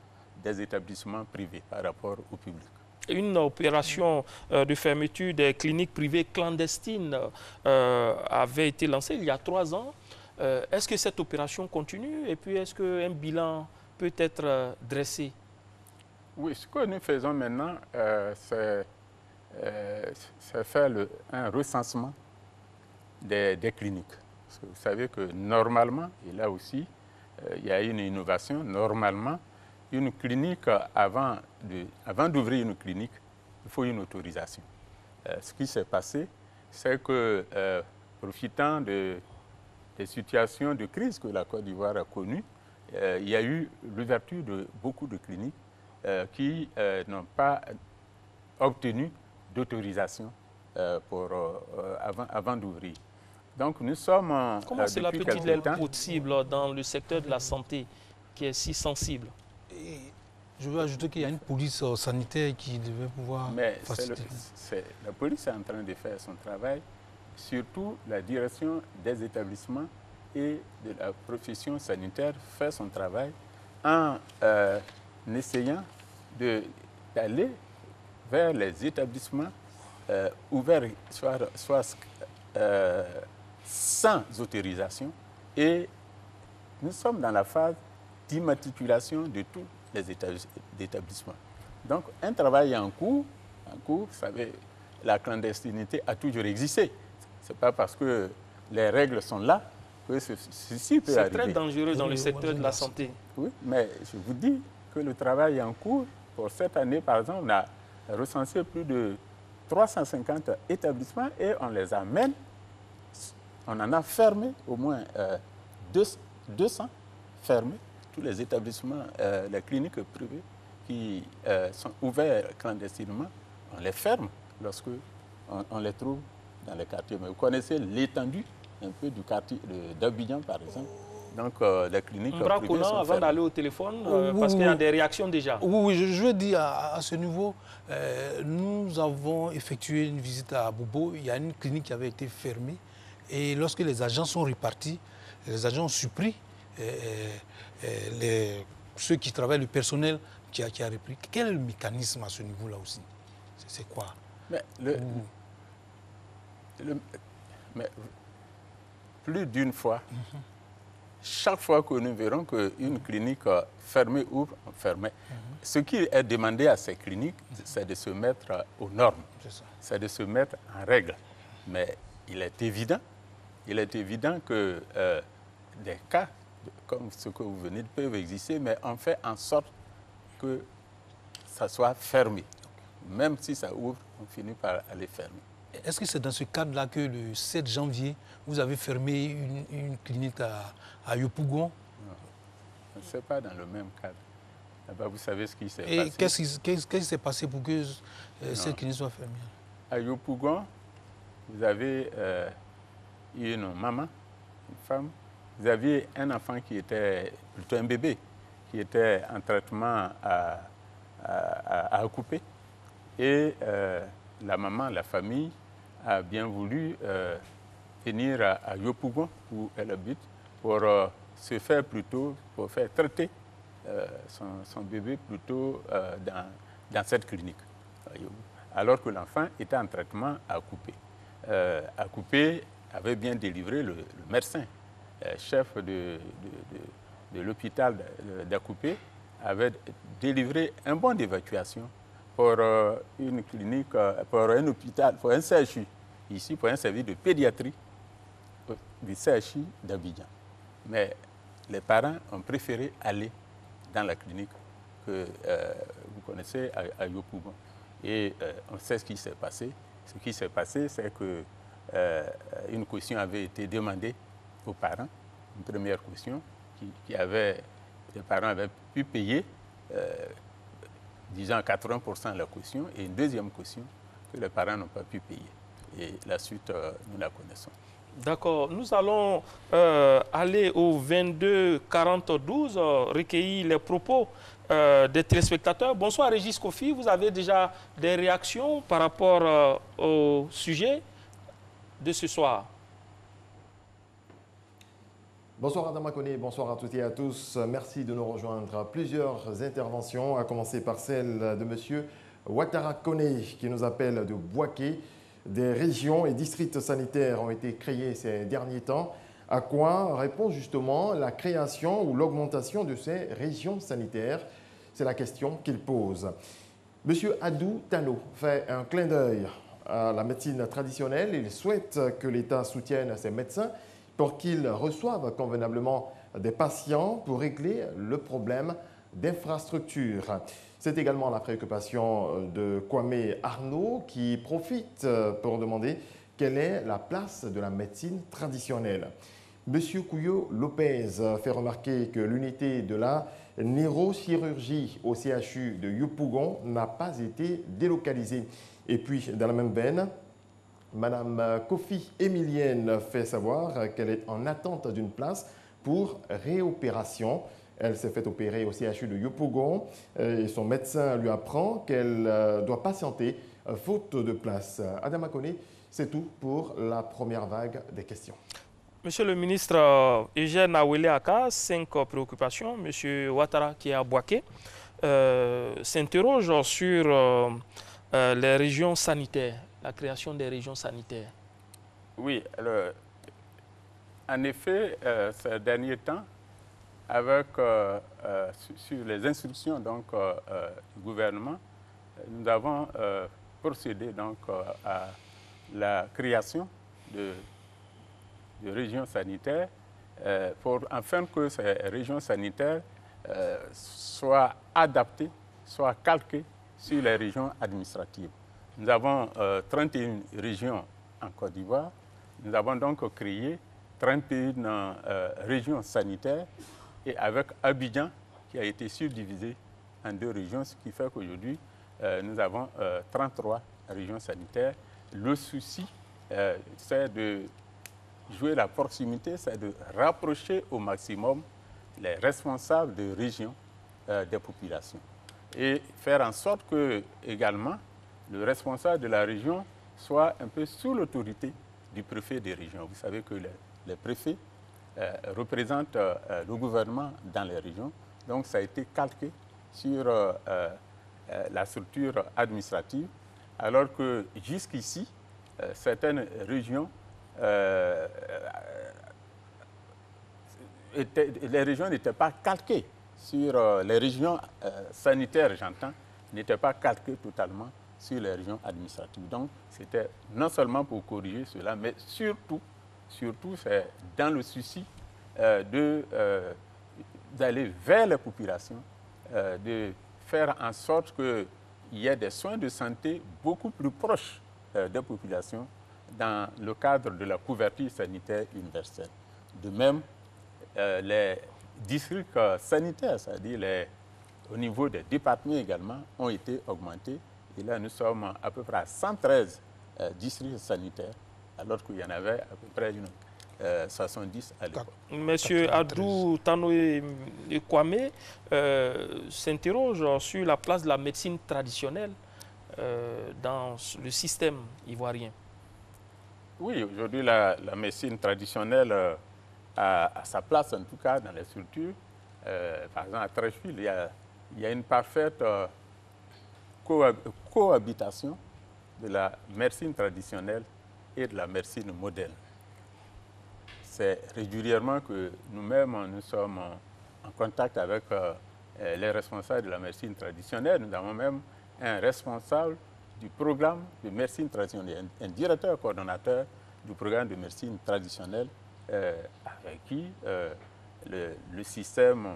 des établissements privés par rapport au public. Une opération de fermeture des cliniques privées clandestines avait été lancée il y a 3 ans. Est-ce que cette opération continue et puis est-ce qu'un bilan peut être dressé? Oui, ce que nous faisons maintenant, c'est faire un recensement des cliniques. Parce que vous savez que normalement, et là aussi, il y a une innovation, normalement, une clinique, avant d'ouvrir une clinique, il faut une autorisation. Ce qui s'est passé, c'est que, profitant des situations de crise que la Côte d'Ivoire a connues, il y a eu l'ouverture de beaucoup de cliniques qui n'ont pas obtenu d'autorisation avant d'ouvrir. Donc nous sommes... Comment cela peut-il être possible dans le secteur de la santé qui est si sensible? Et je veux ajouter qu'il y a une police sanitaire qui devait pouvoir faciliter. La police est en train de faire son travail, surtout la direction des établissements et de la profession sanitaire fait son travail en essayant d'aller vers les établissements ouverts, soit sans autorisation, et nous sommes dans la phase d'immatriculation de tous les établissements. Donc, un travail en cours, vous savez, la clandestinité a toujours existé. Ce n'est pas parce que les règles sont là que ceci peut arriver. C'est très dangereux dans le secteur de la santé. Oui, mais je vous dis que le travail est en cours. Pour cette année, par exemple, on a recensé plus de 350 établissements et on les amène. On en a fermé au moins 200 fermés. Tous les établissements, les cliniques privées qui sont ouverts clandestinement, on les ferme lorsque on les trouve dans les quartiers. Mais vous connaissez l'étendue un peu du quartier d'Abidjan, par exemple. Donc, les cliniques privées sont avant d'aller au téléphone, parce qu'il y a des réactions déjà. Oui, je veux dire, à ce niveau, nous avons effectué une visite à Bobo. Il y a une clinique qui avait été fermée. Et lorsque les agents sont repartis, les agents ont surpris ceux qui travaillent, le personnel qui a repris. Quel est le mécanisme à ce niveau-là aussi? C'est quoi? Mais plus d'une fois, chaque fois que nous verrons qu'une clinique fermée ouvre, on ferme. Ce qui est demandé à ces cliniques, c'est de se mettre aux normes, c'est de se mettre en règle. Mais il est évident que des cas comme ce que vous venez de peuvent exister, mais on fait en sorte que ça soit fermé. Même si ça ouvre, on finit par aller fermer. Est-ce que c'est dans ce cadre-là que le 7 janvier, vous avez fermé une clinique à Yopougon? Non, ce n'est pas dans le même cadre. Là-bas, vous savez ce qui s'est passé. Et qu'est-ce qui s'est passé pour que cette clinique soit fermée? À Yopougon, vous avez une maman, une femme. Vous aviez un enfant qui était, plutôt un bébé, qui était en traitement à couper. Et la maman, la famille, a bien voulu venir à Yopougon, où elle habite, pour se faire plutôt, pour faire traiter son bébé plutôt dans cette clinique. Alors que l'enfant était en traitement à couper. À couper avait bien délivré le médecin, chef de l'hôpital d'Acoupé, avait délivré un bon d'évacuation pour une clinique, pour un hôpital, pour un CHU, ici pour un service de pédiatrie du CHU d'Abidjan. Mais les parents ont préféré aller dans la clinique que vous connaissez à Yopougon. Et on sait ce qui s'est passé. Ce qui s'est passé, c'est que une caution avait été demandée aux parents, une première caution, les parents avaient pu payer, disons 80% de la caution, et une deuxième caution que les parents n'ont pas pu payer. Et la suite, nous la connaissons. D'accord. Nous allons aller au 22-40-12, recueillir les propos des téléspectateurs. Bonsoir Régis Kofi, vous avez déjà des réactions par rapport au sujet de ce soir? Bonsoir Adama Kone, bonsoir à toutes et à tous. Merci de nous rejoindre. Plusieurs interventions, à commencer par celle de M. Ouattara Kone qui nous appelle de Bouaké. Des régions et districts sanitaires ont été créés ces derniers temps. À quoi répond justement la création ou l'augmentation de ces régions sanitaires? C'est la question qu'il pose. M. Adou Tano fait un clin d'œil à la médecine traditionnelle. Il souhaite que l'État soutienne ces médecins pour qu'ils reçoivent convenablement des patients pour régler le problème d'infrastructure. C'est également la préoccupation de Kwame Arnaud qui profite pour demander quelle est la place de la médecine traditionnelle. Monsieur Couillot Lopez fait remarquer que l'unité de la neurochirurgie au CHU de Yopougon n'a pas été délocalisée. Et puis, dans la même veine, Madame Kofi Emilienne fait savoir qu'elle est en attente d'une place pour réopération. Elle s'est fait opérer au CHU de Yopougon et son médecin lui apprend qu'elle doit patienter faute de place. Adama Kone, c'est tout pour la première vague des questions. Monsieur le ministre Eugène Awele Aka, 5 préoccupations. Monsieur Ouattara, qui est à Bouaké, s'interroge sur les régions sanitaires, la création des régions sanitaires. Oui, alors, en effet, ces derniers temps, avec, sur les instructions donc, du gouvernement, nous avons procédé donc, à la création de régions sanitaires afin que ces régions sanitaires soient adaptées, soient calquées sur les régions administratives. Nous avons 31 régions en Côte d'Ivoire. Nous avons donc créé 31 régions sanitaires et avec Abidjan qui a été subdivisé en 2 régions, ce qui fait qu'aujourd'hui, nous avons 33 régions sanitaires. Le souci, c'est de jouer la proximité, c'est de rapprocher au maximum les responsables de régions des populations et faire en sorte que, également, le responsable de la région soit un peu sous l'autorité du préfet des régions. Vous savez que les préfets représentent le gouvernement dans les régions, donc ça a été calqué sur la structure administrative, alors que jusqu'ici, certaines régions, les régions n'étaient pas calquées sur les régions sanitaires, j'entends, n'étaient pas calquées totalement sur les régions administratives. Donc, c'était non seulement pour corriger cela, mais surtout c'est dans le souci d'aller vers les populations, de faire en sorte qu'il y ait des soins de santé beaucoup plus proches des populations dans le cadre de la couverture sanitaire universelle. De même, les districts sanitaires, c'est-à-dire au niveau des départements également, ont été augmentés. Et là, nous sommes à peu près à 113 districts sanitaires, alors qu'il y en avait à peu près 70 à l'époque. Monsieur Adou Tanoé Kwame s'interroge sur la place de la médecine traditionnelle dans le système ivoirien. Oui, aujourd'hui, la médecine traditionnelle a sa place, en tout cas, dans les structures. Par exemple, à Treichville, il y a une parfaite cohabitation de la médecine traditionnelle et de la médecine moderne. C'est régulièrement que nous-mêmes, nous sommes en contact avec les responsables de la médecine traditionnelle. Nous avons même un responsable du programme de médecine traditionnelle, un directeur coordonnateur du programme de médecine traditionnelle avec qui le système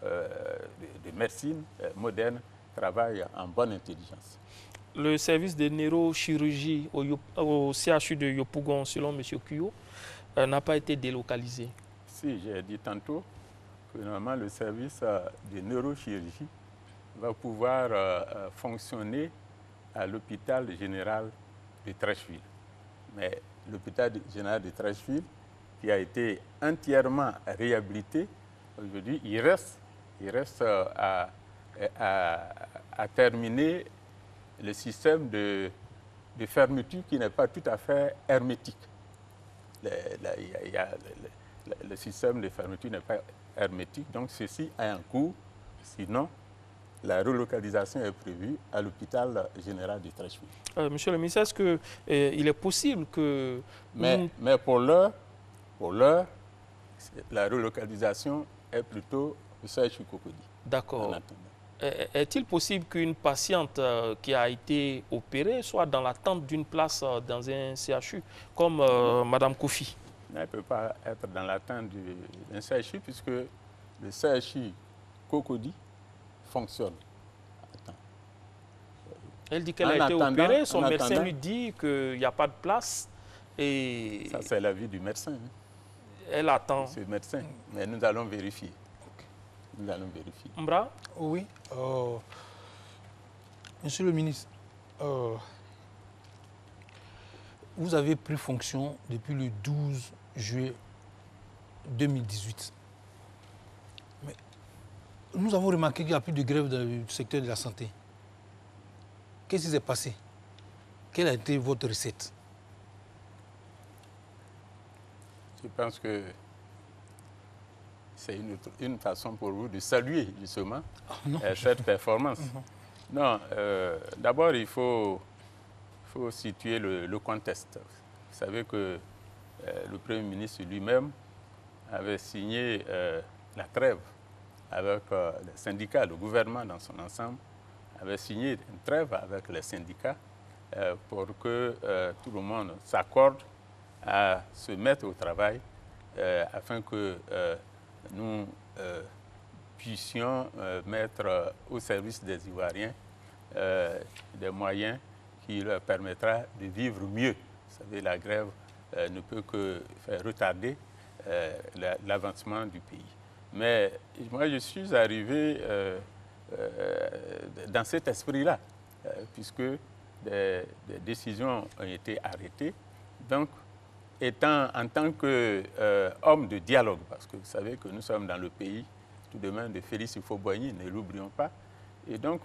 de médecine moderne travaille en bonne intelligence. Le service de neurochirurgie au CHU de Yopougon, selon M. Kuyo, n'a pas été délocalisé. Si, j'ai dit tantôt que normalement le service de neurochirurgie va pouvoir fonctionner à l'hôpital général de Treichville. Mais l'hôpital général de Treichville, qui a été entièrement réhabilité, aujourd'hui, il reste à terminer le système de fermeture qui n'est pas tout à fait hermétique. Le système de fermeture n'est pas hermétique, donc ceci a un coût. Sinon, la relocalisation est prévue à l'hôpital général de Treichville. Monsieur le ministre, est-ce qu'il est possible que... Mais pour l'heure, la relocalisation est plutôt au CHU Cocody. D'accord. Est-il possible qu'une patiente qui a été opérée soit dans l'attente d'une place dans un CHU, comme Mme Kofi? Elle ne peut pas être dans l'attente d'un CHU puisque le CHU Cocody fonctionne. Elle dit qu'elle a été opérée, son médecin lui dit qu'il n'y a pas de place. Et ça, c'est l'avis du médecin. Elle attend. C'est le médecin, mais nous allons vérifier. Nous allons vérifier. Mbra? Oui. Monsieur le ministre, vous avez pris fonction depuis le 12 juillet 2018. Mais nous avons remarqué qu'il n'y a plus de grève dans le secteur de la santé. Qu'est-ce qui s'est passé? Quelle a été votre recette? Je pense que c'est une façon pour vous de saluer justement cette performance. Non, d'abord il faut situer le contexte. Vous savez que le Premier ministre lui-même avait signé la trêve avec les syndicats, le gouvernement dans son ensemble avait signé une trêve avec les syndicats pour que tout le monde s'accorde à se mettre au travail afin que nous puissions mettre au service des Ivoiriens des moyens qui leur permettra de vivre mieux. Vous savez, la grève ne peut que faire retarder l'avancement du pays. Mais moi, je suis arrivé dans cet esprit-là, puisque des décisions ont été arrêtées. Donc, en tant qu'homme de dialogue, parce que vous savez que nous sommes dans le pays tout de même de Félix Houphouët-Boigny, ne l'oublions pas. Et donc,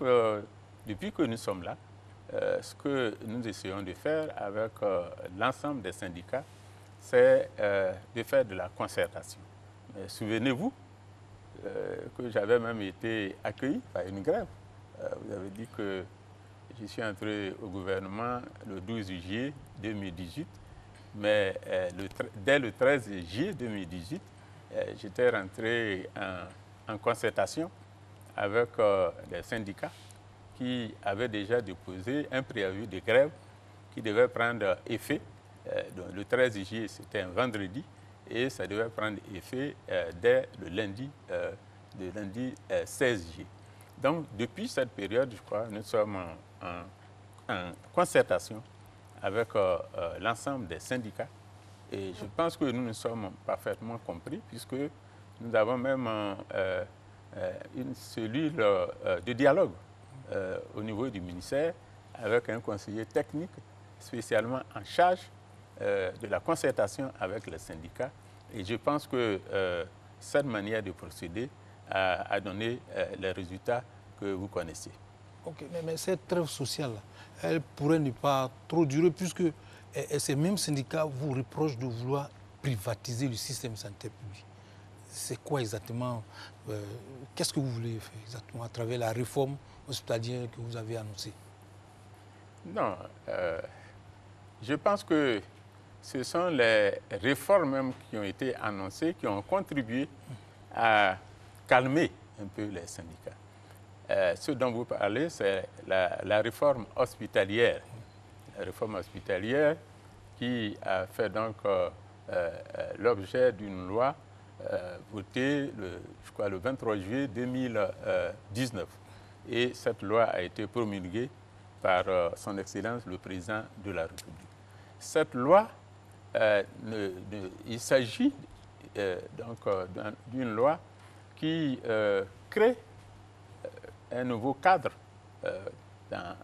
depuis que nous sommes là, ce que nous essayons de faire avec l'ensemble des syndicats, c'est de faire de la concertation. Mais souvenez-vous que j'avais même été accueilli par une grève. Vous avez dit que je suis entré au gouvernement le 12 juillet 2018, mais dès le 13 juillet 2018, j'étais rentré en concertation avec les syndicats qui avaient déjà déposé un préavis de grève qui devait prendre effet. Donc, le 13 juillet, c'était un vendredi, et ça devait prendre effet dès le lundi 16 juillet. Donc, depuis cette période, je crois, nous sommes en concertation avec l'ensemble des syndicats. Et je pense que nous nous sommes parfaitement compris, puisque nous avons même une cellule de dialogue au niveau du ministère, avec un conseiller technique spécialement en charge de la concertation avec les syndicats. Et je pense que cette manière de procéder a donné les résultats que vous connaissez. Ok, mais cette trêve sociale, elle pourrait ne pas trop durer, puisque ces mêmes syndicats vous reprochent de vouloir privatiser le système sanitaire public. C'est quoi exactement, qu'est-ce que vous voulez faire exactement à travers la réforme hospitalière que vous avez annoncée? Non, je pense que ce sont les réformes même qui ont été annoncées qui ont contribué à calmer un peu les syndicats. Ce dont vous parlez, c'est la réforme hospitalière. La réforme hospitalière qui a fait donc l'objet d'une loi votée, je crois, le 23 juillet 2019. Et cette loi a été promulguée par son Excellence le Président de la République. Cette loi, il s'agit donc d'une loi qui crée un nouveau cadre dans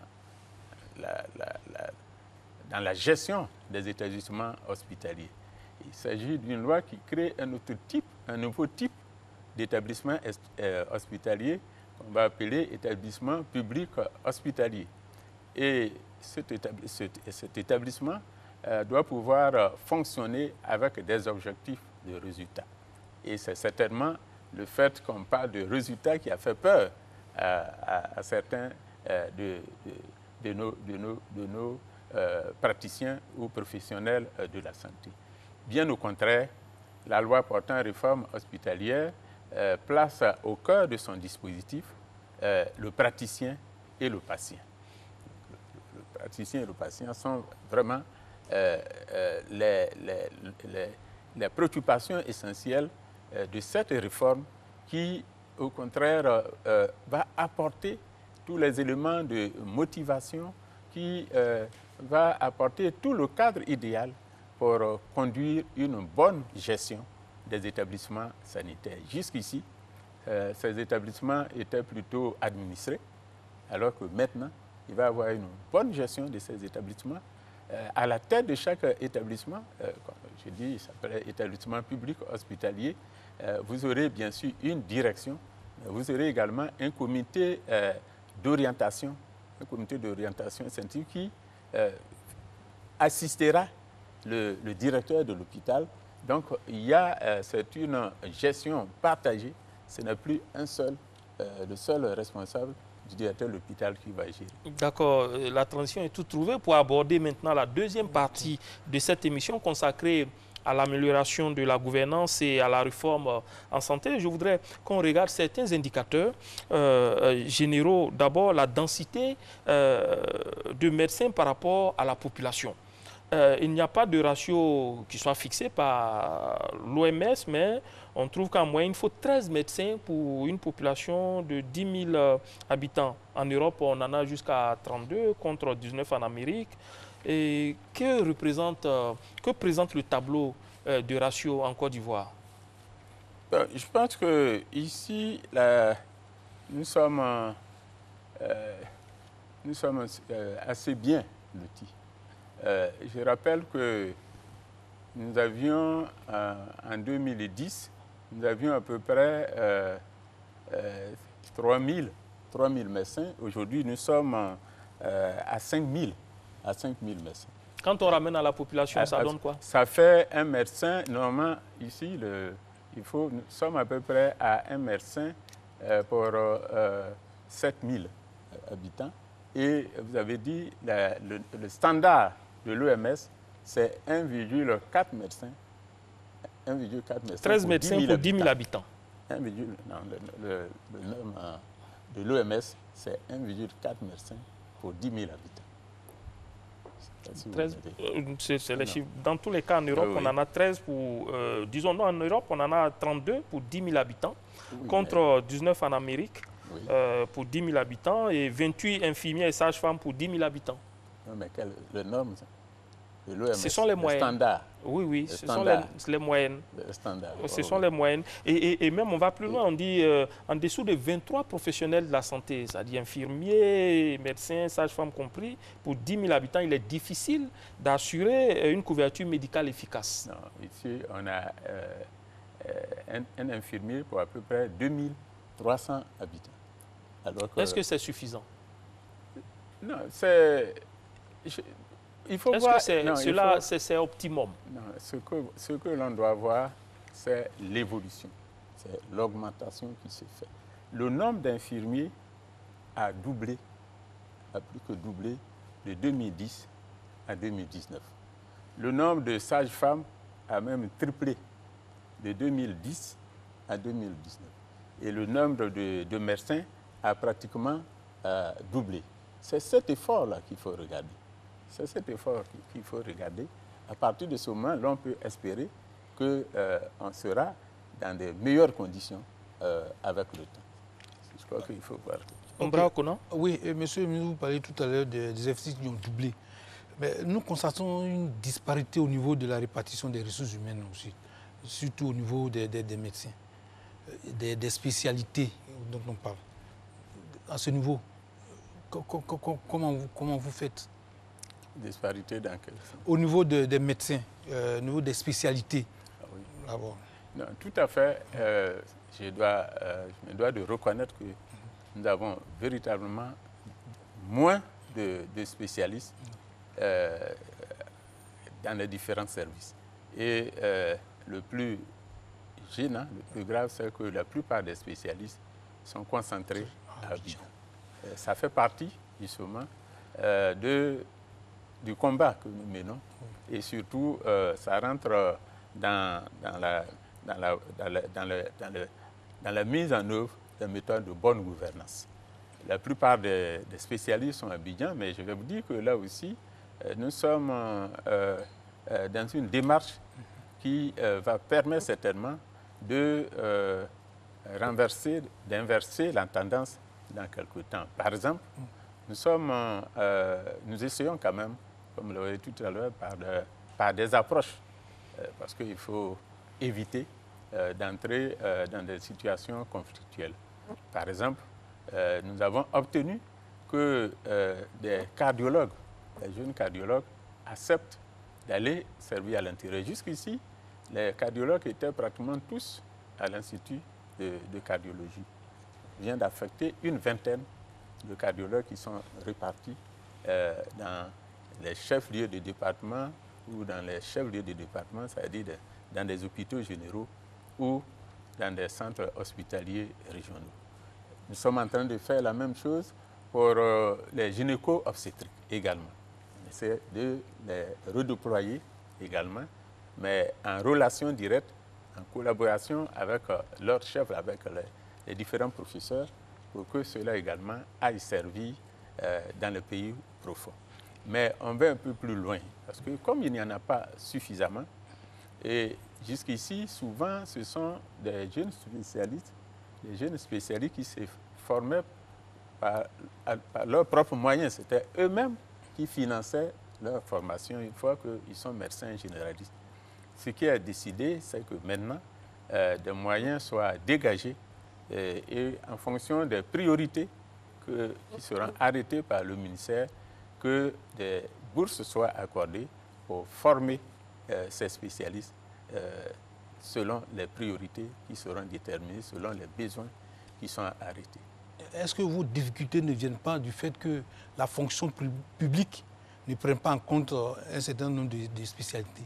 la gestion des établissements hospitaliers. Il s'agit d'une loi qui crée un nouveau type d'établissement hospitalier qu'on va appeler établissement public hospitalier. Et cet établissement doit pouvoir fonctionner avec des objectifs de résultats. Et c'est certainement le fait qu'on parle de résultats qui a fait peur à certains de nos praticiens ou professionnels de la santé. Bien au contraire, la loi portant réforme hospitalière place au cœur de son dispositif le praticien et le patient. Le praticien et le patient sont vraiment les préoccupations essentielles de cette réforme qui, au contraire, va apporter tous les éléments de motivation, qui va apporter tout le cadre idéal pour conduire une bonne gestion des établissements sanitaires. Jusqu'ici, ces établissements étaient plutôt administrés, alors que maintenant, il va y avoir une bonne gestion de ces établissements. À la tête de chaque établissement, comme je dis, il s'appelle établissement public hospitalier, vous aurez bien sûr une direction, mais vous aurez également un comité d'orientation scientifique qui assistera le directeur de l'hôpital Donc, c'est une gestion partagée. Ce n'est plus le seul responsable du directeur de l'hôpital qui va gérer. D'accord, la transition est toute trouvée pour aborder maintenant la deuxième partie de cette émission consacrée à l'amélioration de la gouvernance et à la réforme en santé. Je voudrais qu'on regarde certains indicateurs généraux. D'abord, la densité de médecins par rapport à la population. Il n'y a pas de ratio qui soit fixé par l'OMS, mais on trouve qu'en moyenne, il faut 13 médecins pour une population de 10 000 habitants. En Europe, on en a jusqu'à 32 contre 19 en Amérique. Et que présente le tableau de ratio en Côte d'Ivoire? Je pense qu'ici, nous sommes assez bien lotis. Je rappelle que nous avions, en 2010, nous avions à peu près 3 000 médecins. Aujourd'hui, nous sommes à 5 000 médecins. Quand on ramène à la population, ça donne quoi? Ça fait un médecin, normalement, ici, nous sommes à peu près à un médecin pour 7 000 habitants. Et vous avez dit, le standard de l'OMS, c'est 1,4 médecins. 13 médecins pour 10 000 habitants. Le norme de l'OMS, c'est 1,4 médecins pour 10 000 habitants. C'est les chiffres. Dans tous les cas, en Europe, on en a 13 pour... disons, non, en Europe, on en a 32 pour 10 000 habitants, contre 19 en Amérique pour 10 000 habitants et 28 infirmiers et sages-femmes pour 10 000 habitants. Non, mais le norme de l'OMS, ce sont les moyennes. Standard. Oui, ce sont les moyennes. Ce sont les moyennes. Et même, on va plus loin, on dit en dessous de 23 professionnels de la santé, c'est-à-dire infirmiers, médecins, sages-femmes compris, pour 10 000 habitants, il est difficile d'assurer une couverture médicale efficace. Non, ici, on a un infirmier pour à peu près 2300 habitants. Est-ce que c'est suffisant? Non, c'est... Il faut voir... Est-ce que c'est optimum? Non, ce que l'on doit voir, c'est l'évolution. C'est l'augmentation qui se fait. Le nombre d'infirmiers a doublé, a plus que doublé de 2010 à 2019. Le nombre de sages-femmes a même triplé de 2010 à 2019. Et le nombre de médecins a pratiquement doublé. C'est cet effort-là qu'il faut regarder. C'est cet effort qu'il faut regarder. À partir de ce moment, l'on peut espérer qu'on sera dans de meilleures conditions avec le temps. Je crois qu'il faut voir. Oui, monsieur, vous parliez tout à l'heure des effectifs qui ont doublé. Mais nous constatons une disparité au niveau de la répartition des ressources humaines aussi, surtout au niveau des médecins, des spécialités dont on parle. À ce niveau, comment vous faites? Disparité dans quel sens? Au niveau des médecins, au niveau des spécialités. Ah oui. Non, tout à fait. Je me dois de reconnaître que nous avons véritablement moins de spécialistes dans les différents services. Et le plus gênant, le plus grave, c'est que la plupart des spécialistes sont concentrés à Abidjan. Ça fait partie, justement, du combat que nous menons. Et surtout, ça rentre dans la mise en œuvre des méthodes de bonne gouvernance. La plupart des spécialistes sont à Abidjan, mais je vais vous dire que là aussi, nous sommes dans une démarche qui va permettre certainement d'inverser la tendance dans quelques temps. Par exemple, nous essayons quand même, comme vous l'avez dit tout à l'heure, par des approches, parce qu'il faut éviter d'entrer dans des situations conflictuelles. Par exemple, nous avons obtenu que des cardiologues, des jeunes cardiologues, acceptent d'aller servir à l'intérieur. Jusqu'ici, les cardiologues étaient pratiquement tous à l'Institut de cardiologie. On vient d'affecter une vingtaine de cardiologues qui sont répartis dans les chefs-lieux de département ou dans les chefs-lieux de département, c'est-à-dire dans des hôpitaux généraux ou dans des centres hospitaliers régionaux. Nous sommes en train de faire la même chose pour les gynéco-obstétriques également. On essaie de les redéployer également, mais en relation directe, en collaboration avec leurs chefs, avec les différents professeurs, pour que cela également aille servir dans le pays profond. Mais on va un peu plus loin, parce que comme il n'y en a pas suffisamment, et jusqu'ici, souvent, ce sont des jeunes spécialistes qui se formaient par leurs propres moyens. C'était eux-mêmes qui finançaient leur formation une fois qu'ils sont médecins généralistes. Ce qui est décidé, c'est que maintenant, des moyens soient dégagés et en fonction des priorités qui seront arrêtées par le ministère, que des bourses soient accordées pour former ces spécialistes selon les priorités qui seront déterminées, selon les besoins qui sont arrêtés. Est-ce que vos difficultés ne viennent pas du fait que la fonction publique ne prenne pas en compte un certain nombre de spécialités?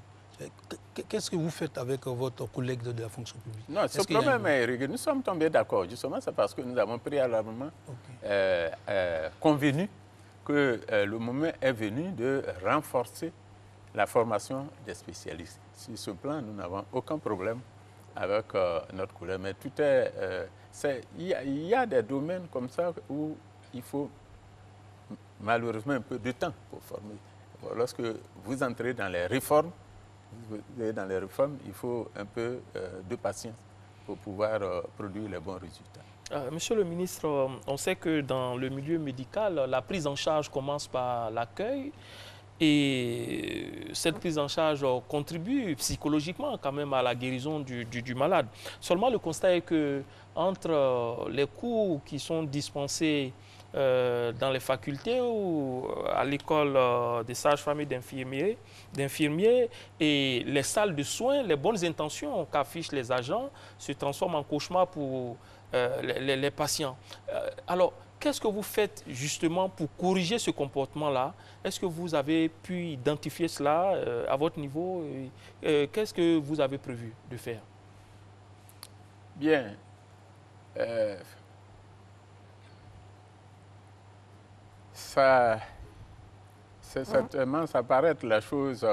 Qu'est-ce que vous faites avec votre collègue de la fonction publique? Non, ce problème est réglé. Nous sommes tombés d'accord. Justement, c'est parce que nous avons préalablement convenu que le moment est venu de renforcer la formation des spécialistes. Sur ce plan, nous n'avons aucun problème avec notre collègue. Mais tout il y a des domaines comme ça où il faut malheureusement un peu de temps pour former. Lorsque vous entrez dans les réformes, il faut un peu de patience pour pouvoir produire les bons résultats. Monsieur le ministre, on sait que dans le milieu médical, la prise en charge commence par l'accueil et cette prise en charge contribue psychologiquement quand même à la guérison du malade. Seulement le constat est que entre les cours qui sont dispensés dans les facultés ou à l'école des sages-femmes et d'infirmiers et les salles de soins, les bonnes intentions qu'affichent les agents se transforment en cauchemar pour les patients. Alors, qu'est-ce que vous faites justement pour corriger ce comportement-là? Est-ce que vous avez pu identifier cela à votre niveau? Qu'est-ce que vous avez prévu de faire? Bien. Certainement, ça paraît être la chose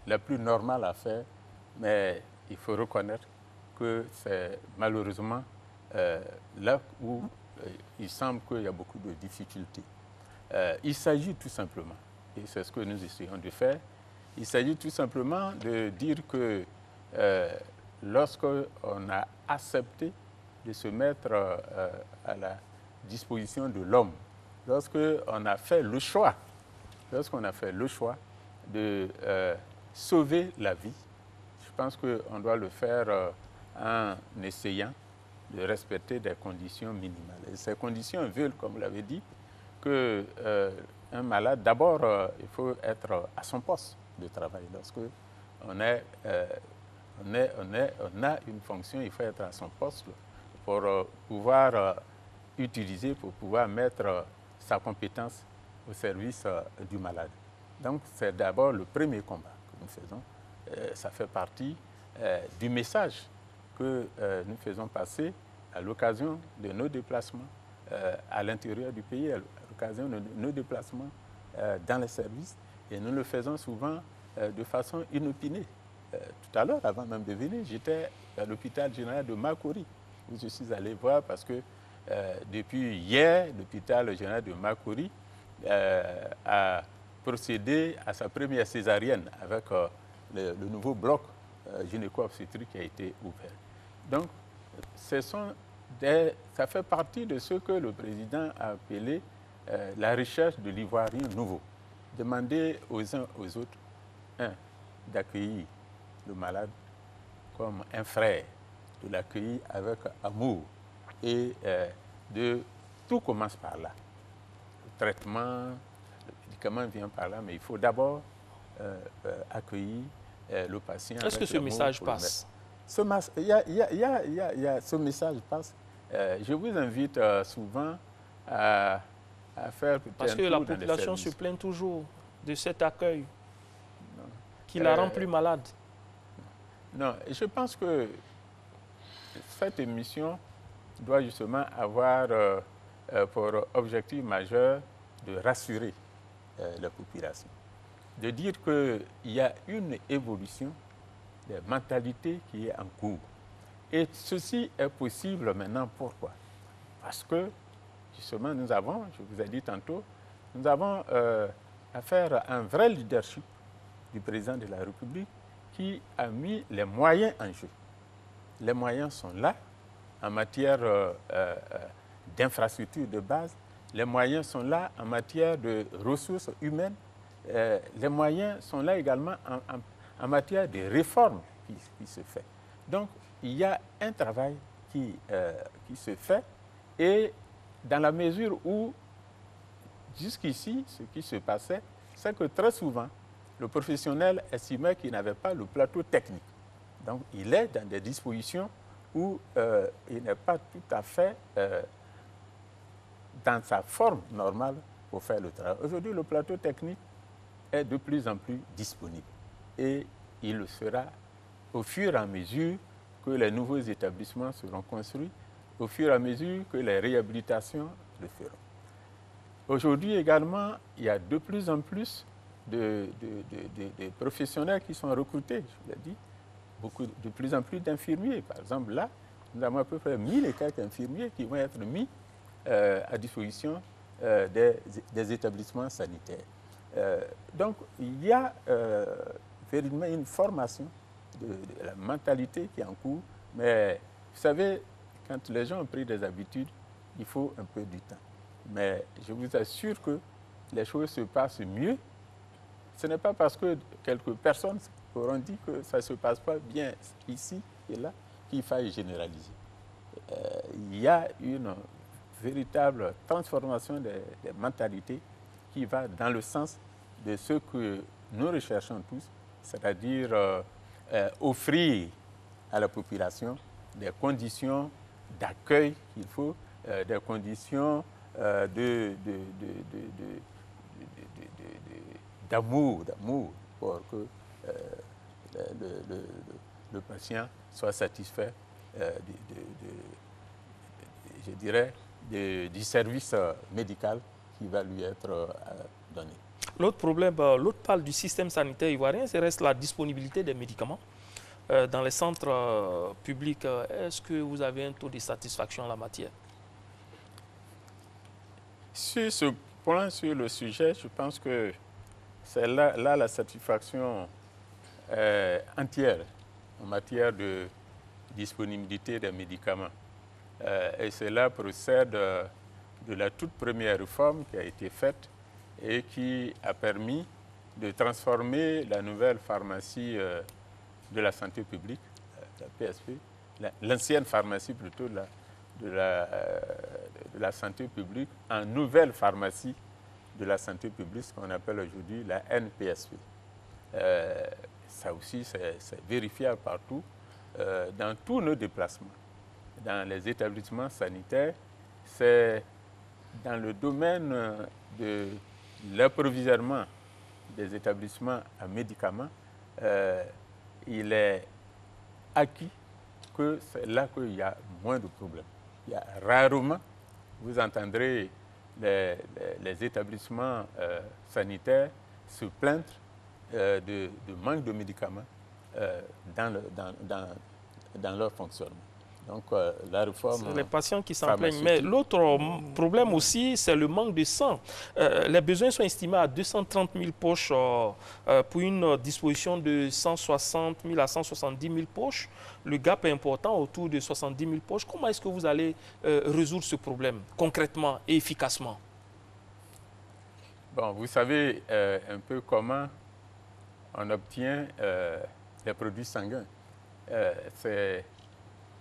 la plus normale à faire, mais il faut reconnaître que c'est malheureusement là où il semble qu'il y a beaucoup de difficultés. Il s'agit tout simplement, et c'est ce que nous essayons de faire, il s'agit tout simplement de dire que lorsqu'on a accepté de se mettre à la disposition de l'homme, lorsqu'on a fait le choix de sauver la vie, je pense qu'on doit le faire en essayant de respecter des conditions minimales. Et ces conditions veulent, comme vous l'avez dit, qu'un malade, d'abord, il faut être à son poste de travail. Lorsqu'on a une fonction, il faut être à son poste pour pouvoir utiliser, pour pouvoir mettre sa compétence au service du malade. Donc, c'est d'abord le premier combat que nous faisons. Ça fait partie du message que nous faisons passer à l'occasion de nos déplacements à l'intérieur du pays, à l'occasion de nos déplacements dans les services. Et nous le faisons souvent de façon inopinée. Tout à l'heure, avant même de venir, j'étais à l'hôpital général de Makori, où je suis allé voir parce que depuis hier, l'hôpital général de Makori a procédé à sa première césarienne avec le nouveau bloc gynéco-obstétrique qui a été ouvert. Donc, ça fait partie de ce que le président a appelé la recherche de l'ivoirien nouveau. Demander aux uns aux autres, d'accueillir le malade comme un frère, de l'accueillir avec amour et tout commence par là. Le traitement, le médicament vient par là, mais il faut d'abord accueillir le patient. Est-ce que ce message passe? Ce message passe. Je vous invite souvent à faire peut-être. Parce que la population se plaint toujours de cet accueil qui la rend plus malade. Non, je pense que cette émission doit justement avoir pour objectif majeur de rassurer la population, de dire qu'il y a une évolution des mentalités qui est en cours. Et ceci est possible maintenant, pourquoi? Parce que, justement, nous avons, je vous ai dit tantôt, nous avons affaire à un vrai leadership du président de la République qui a mis les moyens en jeu. Les moyens sont là en matière d'infrastructures de base, les moyens sont là en matière de ressources humaines, les moyens sont là également en matière de réformes qui se fait. Donc, il y a un travail qui se fait et dans la mesure où, jusqu'ici, ce qui se passait, c'est que très souvent, le professionnel estimait qu'il n'avait pas le plateau technique. Donc, il est dans des dispositions où il n'est pas tout à fait dans sa forme normale pour faire le travail. Aujourd'hui, le plateau technique est de plus en plus disponible et il le sera au fur et à mesure que les nouveaux établissements seront construits, au fur et à mesure que les réhabilitations le feront. Aujourd'hui également, il y a de plus en plus de professionnels qui sont recrutés, je l'ai dit, de plus en plus d'infirmiers. Par exemple, là, nous avons à peu près 1000 et quelques infirmiers qui vont être mis à disposition des établissements sanitaires. Donc, il y a véritablement une formation de la mentalité qui est en cours, mais vous savez, quand les gens ont pris des habitudes, il faut un peu du temps. Mais je vous assure que les choses se passent mieux. Ce n'est pas parce que quelques personnes auront dit que ça ne se passe pas bien ici et là qu'il faille généraliser. Il y a une véritable transformation des mentalités qui va dans le sens de ce que nous recherchons tous, c'est-à-dire offrir à la population des conditions d'accueil qu'il faut, des conditions d'amour pour que le patient soit satisfait je dirais, du service médical qui va lui être donné. L'autre problème, l'autre parle du système sanitaire ivoirien, c'est reste la disponibilité des médicaments. Dans les centres publics, est-ce que vous avez un taux de satisfaction en la matière? Sur ce point, sur le sujet, je pense que c'est là la satisfaction entière en matière de disponibilité des médicaments. Et cela procède de la toute première réforme qui a été faite et qui a permis de transformer la nouvelle pharmacie de la santé publique, la PSP, l'ancienne pharmacie plutôt de la santé publique, en nouvelle pharmacie de la santé publique, ce qu'on appelle aujourd'hui la NPSP. Ça aussi, c'est vérifiable partout, dans tous nos déplacements. Dans les établissements sanitaires, c'est dans le domaine de l'approvisionnement des établissements en médicaments, il est acquis que c'est là qu'il y a moins de problèmes. Il y a rarement, vous entendrez les établissements sanitaires se plaindre de manque de médicaments dans leur fonctionnement. Donc, la réforme... C'est les patients qui s'en plaignent. Mais l'autre problème aussi, c'est le manque de sang. Les besoins sont estimés à 230 000 poches pour une disposition de 160 000 à 170 000 poches. Le gap est important, autour de 70 000 poches. Comment est-ce que vous allez résoudre ce problème concrètement et efficacement? Bon, vous savez un peu comment on obtient les produits sanguins. C'est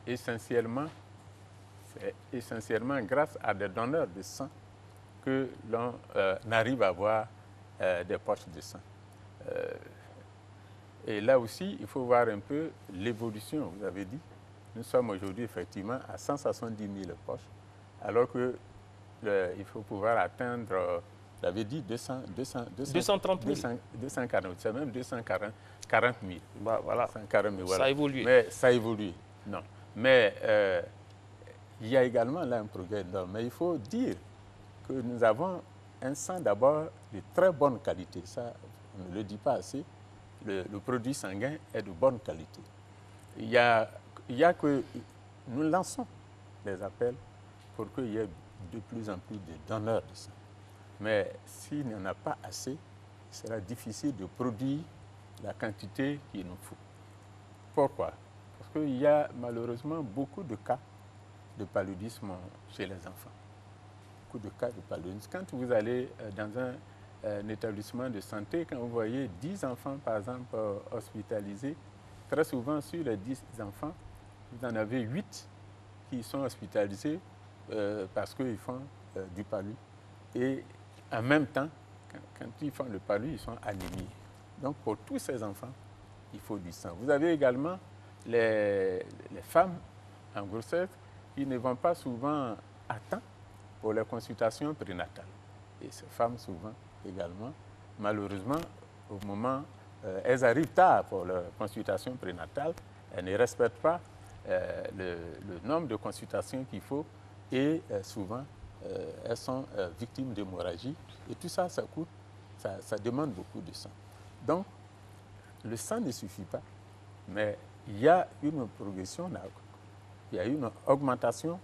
essentiellement grâce à des donneurs de sang que l'on arrive à avoir des poches de sang. Et là aussi, il faut voir un peu l'évolution, vous avez dit. Nous sommes aujourd'hui effectivement à 170 000 poches, alors qu'il faut pouvoir atteindre Vous avez dit 230 000. 240, c'est même 240 000. Bah, voilà. 240 000, voilà. Ça a évolué. Mais ça a évolué, non. Mais il y a également là un progrès énorme. Mais il faut dire que nous avons un sang d'abord de très bonne qualité. Ça, on ne le dit pas assez. Le produit sanguin est de bonne qualité. Il y a que nous lançons des appels pour qu'il y ait de plus en plus de donneurs de sang. Mais s'il n'y en a pas assez, il sera difficile de produire la quantité qu'il nous faut. Pourquoi? Parce qu'il y a malheureusement beaucoup de cas de paludisme chez les enfants. Beaucoup de cas de paludisme. Quand vous allez dans un établissement de santé, quand vous voyez 10 enfants, par exemple, hospitalisés, très souvent sur les 10 enfants, vous en avez 8 qui sont hospitalisés parce qu'ils font du palu. Et en même temps, quand ils font le palu, ils sont anémiés. Donc, pour tous ces enfants, il faut du sang. Vous avez également les femmes en grossesse qui ne vont pas souvent à temps pour les consultations prénatales. Et ces femmes, souvent également, malheureusement, au moment, elles arrivent tard pour leur consultation prénatale, elles ne respectent pas le nombre de consultations qu'il faut et souvent, elles sont victimes d'hémorragie. Et tout ça, ça coûte, ça demande beaucoup de sang. Donc, le sang ne suffit pas, mais il y a une progression, il y a une augmentation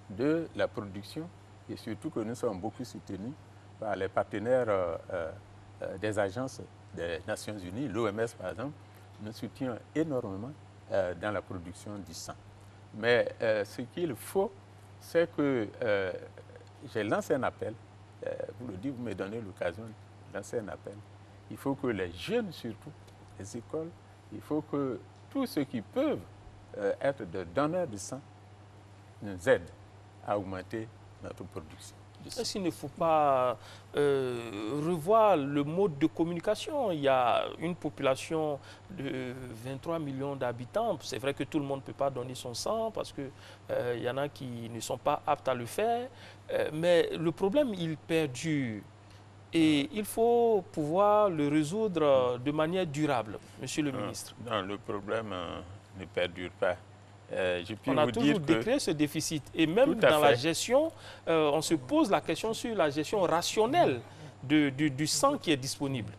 de la production et surtout que nous sommes beaucoup soutenus par les partenaires des agences des Nations Unies, l'OMS par exemple, nous soutient énormément dans la production du sang. Mais ce qu'il faut, c'est que j'ai lancé un appel, vous le dites, vous me donnez l'occasion de lancer un appel. Il faut que les jeunes surtout, les écoles, il faut que tous ceux qui peuvent être des donneurs de sang nous aident à augmenter notre production. Est-ce qu'il ne faut pas revoir le mode de communication? Il y a une population de 23 millions d'habitants. C'est vrai que tout le monde ne peut pas donner son sang parce qu'il y en a qui ne sont pas aptes à le faire. Mais le problème, il perdure. Et il faut pouvoir le résoudre de manière durable, Monsieur le ministre. Non, le problème ne perdure pas. On a toujours décrété ce déficit. Et même dans la gestion, on se pose la question sur la gestion rationnelle du sang qui est disponible.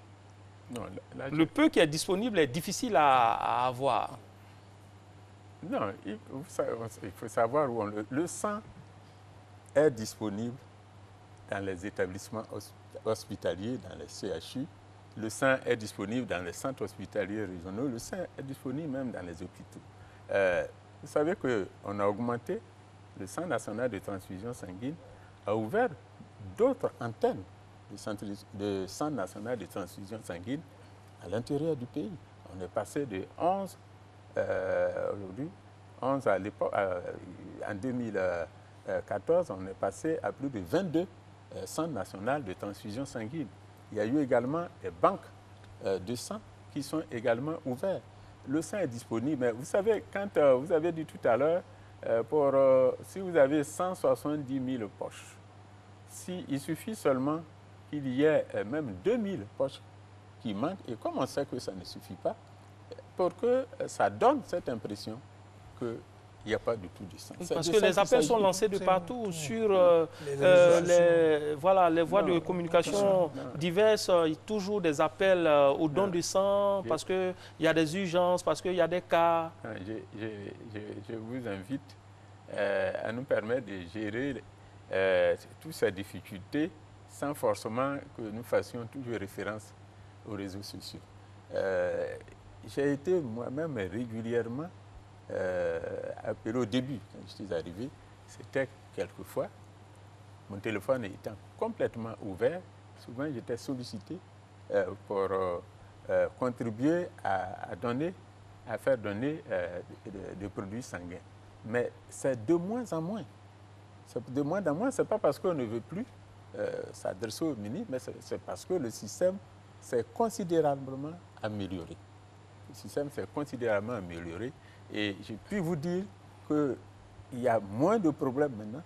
Non, le peu qui est disponible est difficile à avoir. Non, il faut savoir où le sang est disponible dans les établissements hospitaliers, dans les CHU. Le sang est disponible dans les centres hospitaliers régionaux. Le sang est disponible même dans les hôpitaux. Vous savez qu'on a augmenté, le Centre national de transfusion sanguine a ouvert d'autres antennes de Centre national de transfusion sanguine à l'intérieur du pays. On est passé de 11 aujourd'hui, 11 à l'époque, en 2014, on est passé à plus de 22 Centres nationaux de transfusion sanguine. Il y a eu également des banques de sang qui sont également ouvertes. Le sang est disponible, mais vous savez, quand vous avez dit tout à l'heure, si vous avez 170 000 poches, il suffit seulement qu'il y ait même 2000 poches qui manquent, et comme on sait que ça ne suffit pas, pour que ça donne cette impression qu'il n'y a pas du tout de sang. Parce que les appels sont lancés de partout sur les voies de communication diverses. Il y a toujours des appels au don de sang parce qu'il y a des urgences, parce qu'il y a des cas. Je vous invite à nous permettre de gérer toutes ces difficultés sans forcément que nous fassions toujours référence aux réseaux sociaux. J'ai été moi-même régulièrement appelé au début, quand je suis arrivé, c'était quelquefois, mon téléphone étant complètement ouvert, souvent j'étais sollicité pour contribuer à faire donner des produits sanguins. Mais c'est de moins en moins. De moins en moins, ce n'est pas parce qu'on ne veut plus s'adresser aux ministres, mais c'est parce que le système s'est considérablement amélioré. Le système s'est considérablement amélioré et je puis vous dire qu'il y a moins de problèmes maintenant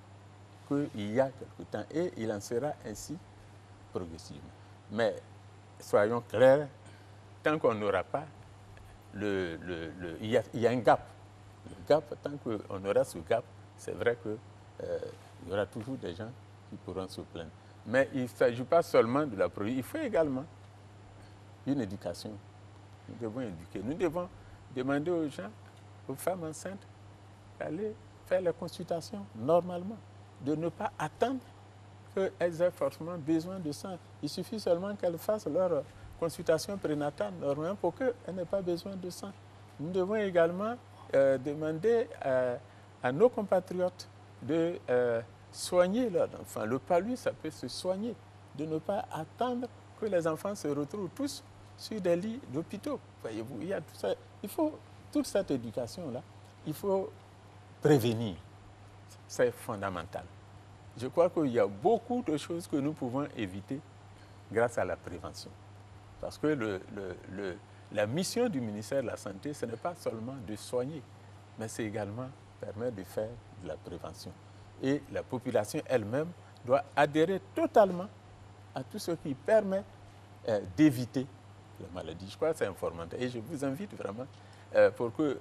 qu'il y a quelque temps et il en sera ainsi progressivement. Mais soyons clairs, tant qu'on n'aura pas, il y a un gap. Le gap, tant qu'on aura ce gap, c'est vrai qu'il y aura toujours des gens qui pourront se plaindre. Mais il ne s'agit pas seulement de la production, il faut également une éducation. Nous devons éduquer. Nous devons demander aux gens, aux femmes enceintes, d'aller faire les consultations normalement, de ne pas attendre qu'elles aient forcément besoin de sang. Il suffit seulement qu'elles fassent leur consultation prénatale normalement pour qu'elles n'aient pas besoin de sang. Nous devons également demander à nos compatriotes de soigner leurs enfants. Le palud, ça peut se soigner, de ne pas attendre que les enfants se retrouvent tous sur des lits d'hôpitaux. Voyez-vous, il y a tout ça. Il faut toute cette éducation-là, il faut prévenir. C'est fondamental. Je crois qu'il y a beaucoup de choses que nous pouvons éviter grâce à la prévention. Parce que la mission du ministère de la Santé, ce n'est pas seulement de soigner, mais c'est également permettre de faire de la prévention. Et la population elle-même doit adhérer totalement à tout ce qui permet d'éviter la maladie. Je crois que c'est fondamental. Et je vous invite vraiment pour que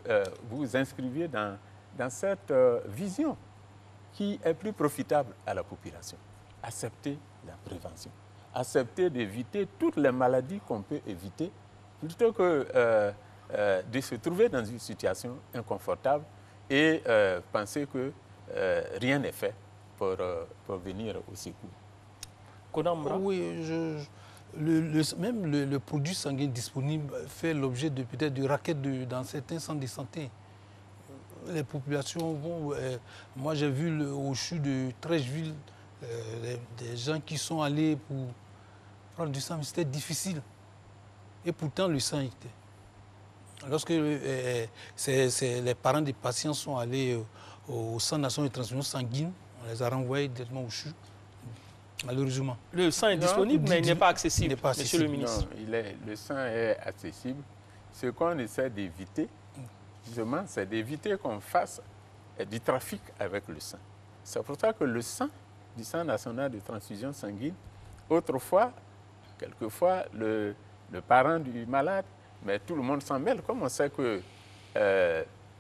vous vous inscriviez dans cette vision qui est plus profitable à la population. Accepter la prévention. Accepter d'éviter toutes les maladies qu'on peut éviter plutôt que de se trouver dans une situation inconfortable et penser que rien n'est fait pour venir au secours. Konambra. Oui, même le produit sanguin disponible fait l'objet de peut-être de raquettes dans certains centres de santé. Les populations vont... moi, j'ai vu au CHU de Trècheville des gens qui sont allés pour prendre du sang, mais c'était difficile. Et pourtant, le sang était. Lorsque les parents des patients sont allés au Centre national de transfusion sanguine, on les a renvoyés directement au CHU, malheureusement. Le sang est disponible, mais il n'est pas accessible, monsieur le ministre. Non, le sang est accessible. Ce qu'on essaie d'éviter, justement, c'est d'éviter qu'on fasse du trafic avec le sang. C'est pour ça que le sang, du Centre national de transfusion sanguine, autrefois, quelquefois, le parent du malade, mais tout le monde s'en mêle. Comme on sait qu'il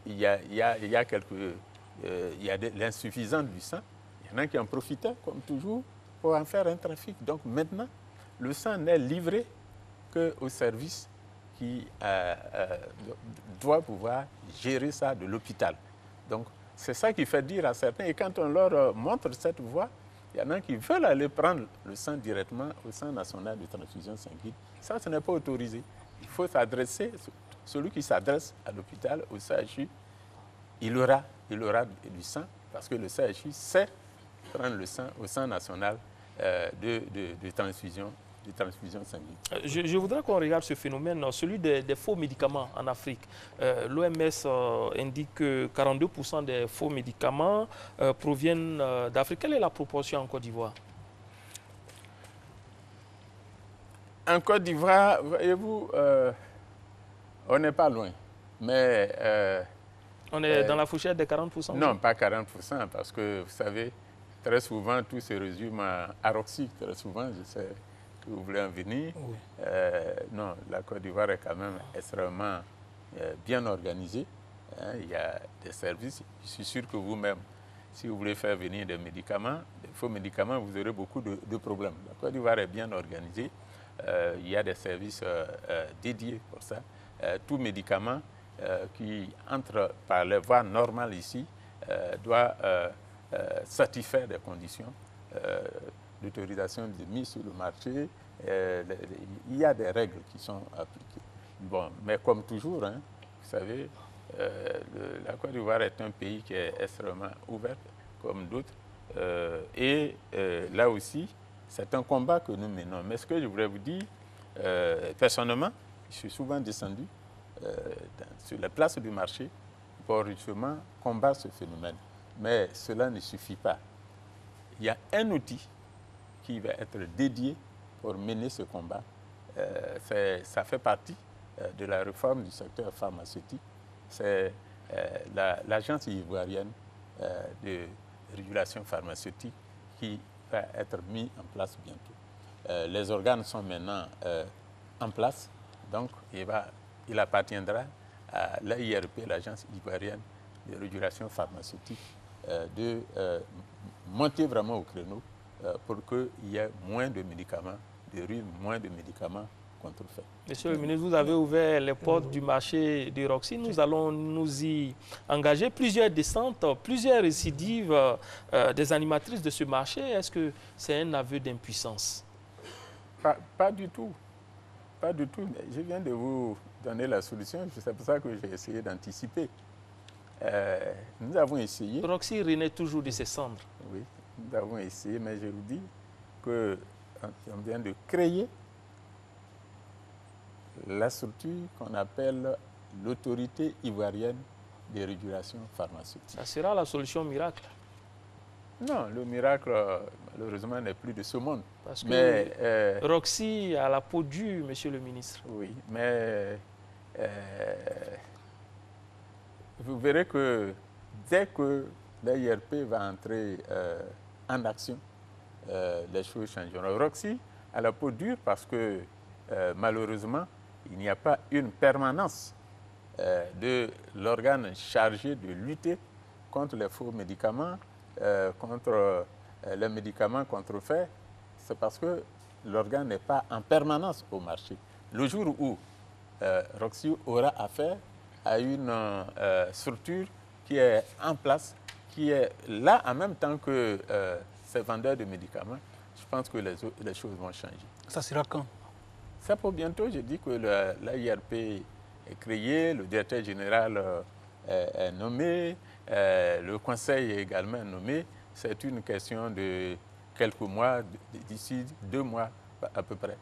y a l'insuffisance du sang, il y en a qui en profitaient, comme toujours, pour en faire un trafic. Donc maintenant, le sang n'est livré qu'au service qui doit pouvoir gérer ça de l'hôpital. Donc c'est ça qui fait dire à certains, et quand on leur montre cette voie, il y en a qui veulent aller prendre le sang directement au Centre national de transfusion sanguine. Ça, ce n'est pas autorisé. Il faut s'adresser, celui qui s'adresse à l'hôpital, au CHU, il aura du sang, parce que le CHU sait prendre le sang au Centre national de transfusion sanguine. Je voudrais qu'on regarde ce phénomène, celui des faux médicaments en Afrique. L'OMS indique que 42% des faux médicaments proviennent d'Afrique. Quelle est la proportion en Côte d'Ivoire? En Côte d'Ivoire, voyez-vous, on n'est pas loin. Mais on est dans la fourchette des 40%? Non, pas 40%, parce que, vous savez, très souvent, tout se résume à Roxy. Très souvent, je sais que vous voulez en venir. Oui. Non, la Côte d'Ivoire est quand même extrêmement bien organisée. Hein, il y a des services. Je suis sûr que vous-même, si vous voulez faire venir des médicaments, des faux médicaments, vous aurez beaucoup de problèmes. La Côte d'Ivoire est bien organisée. Il y a des services dédiés pour ça. Tout médicament qui entre par les voies normales ici doit satisfaire des conditions d'autorisation de mise sur le marché. Il y a des règles qui sont appliquées. Bon, mais comme toujours, hein, vous savez, la Côte d'Ivoire est un pays qui est extrêmement ouvert, comme d'autres. Et là aussi, c'est un combat que nous menons. Mais ce que je voudrais vous dire, personnellement, je suis souvent descendu sur la place du marché pour justement combattre ce phénomène. Mais cela ne suffit pas. Il y a un outil qui va être dédié pour mener ce combat. Ça fait partie de la réforme du secteur pharmaceutique. C'est l'agence ivoirienne de régulation pharmaceutique qui va être mise en place bientôt. les organes sont maintenant en place, donc il appartiendra à l'AIRP, l'Agence ivoirienne de régulation pharmaceutique, de monter vraiment au créneau pour qu'il y ait moins de médicaments de rue, moins de médicaments contrefaits. Monsieur le ministre, vous avez ouvert les portes du marché du Roxy. Nous allons nous y engager. Plusieurs descentes, plusieurs récidives des animatrices de ce marché. Est-ce que c'est un aveu d'impuissance? Pas du tout. Pas du tout. Je viens de vous donner la solution. C'est pour ça que j'ai essayé d'anticiper. Nous avons essayé. Roxy renaît toujours de ses cendres. Oui, nous avons essayé, mais je vous dis qu'on vient de créer la structure qu'on appelle l'autorité ivoirienne de régulation pharmaceutique. Ça sera la solution miracle? Non, le miracle, malheureusement, n'est plus de ce monde. Parce que Roxy a la peau dure, monsieur le ministre. Oui, mais vous verrez que dès que l'AIRP va entrer en action, les choses changeront. Roxy a la peau dure parce que, malheureusement, il n'y a pas une permanence de l'organe chargé de lutter contre les faux médicaments, contre les médicaments contrefaits. C'est parce que l'organe n'est pas en permanence au marché. Le jour où Roxy aura affaire à une structure qui est en place, qui est là en même temps que ces vendeurs de médicaments, je pense que les choses vont changer. Ça sera quand? Ça pour bientôt. Je dis que l'AIRP est créé, le directeur général est nommé, le conseil est également nommé. C'est une question de quelques mois, d'ici 2 mois à peu près.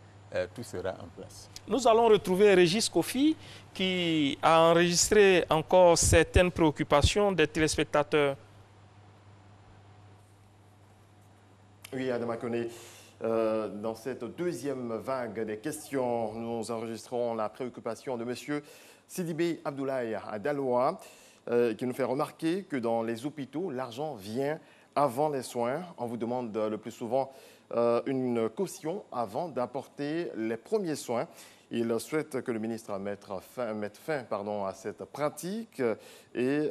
Tout sera en place. Nous allons retrouver Régis Kofi qui a enregistré encore certaines préoccupations des téléspectateurs. Oui, Adama Koné, dans cette deuxième vague des questions, nous enregistrons la préoccupation de M. Sidibé Abdoulaye à Daloa, qui nous fait remarquer que dans les hôpitaux, l'argent vient avant les soins. On vous demande le plus souvent une caution avant d'apporter les premiers soins. Il souhaite que le ministre mette fin à cette pratique et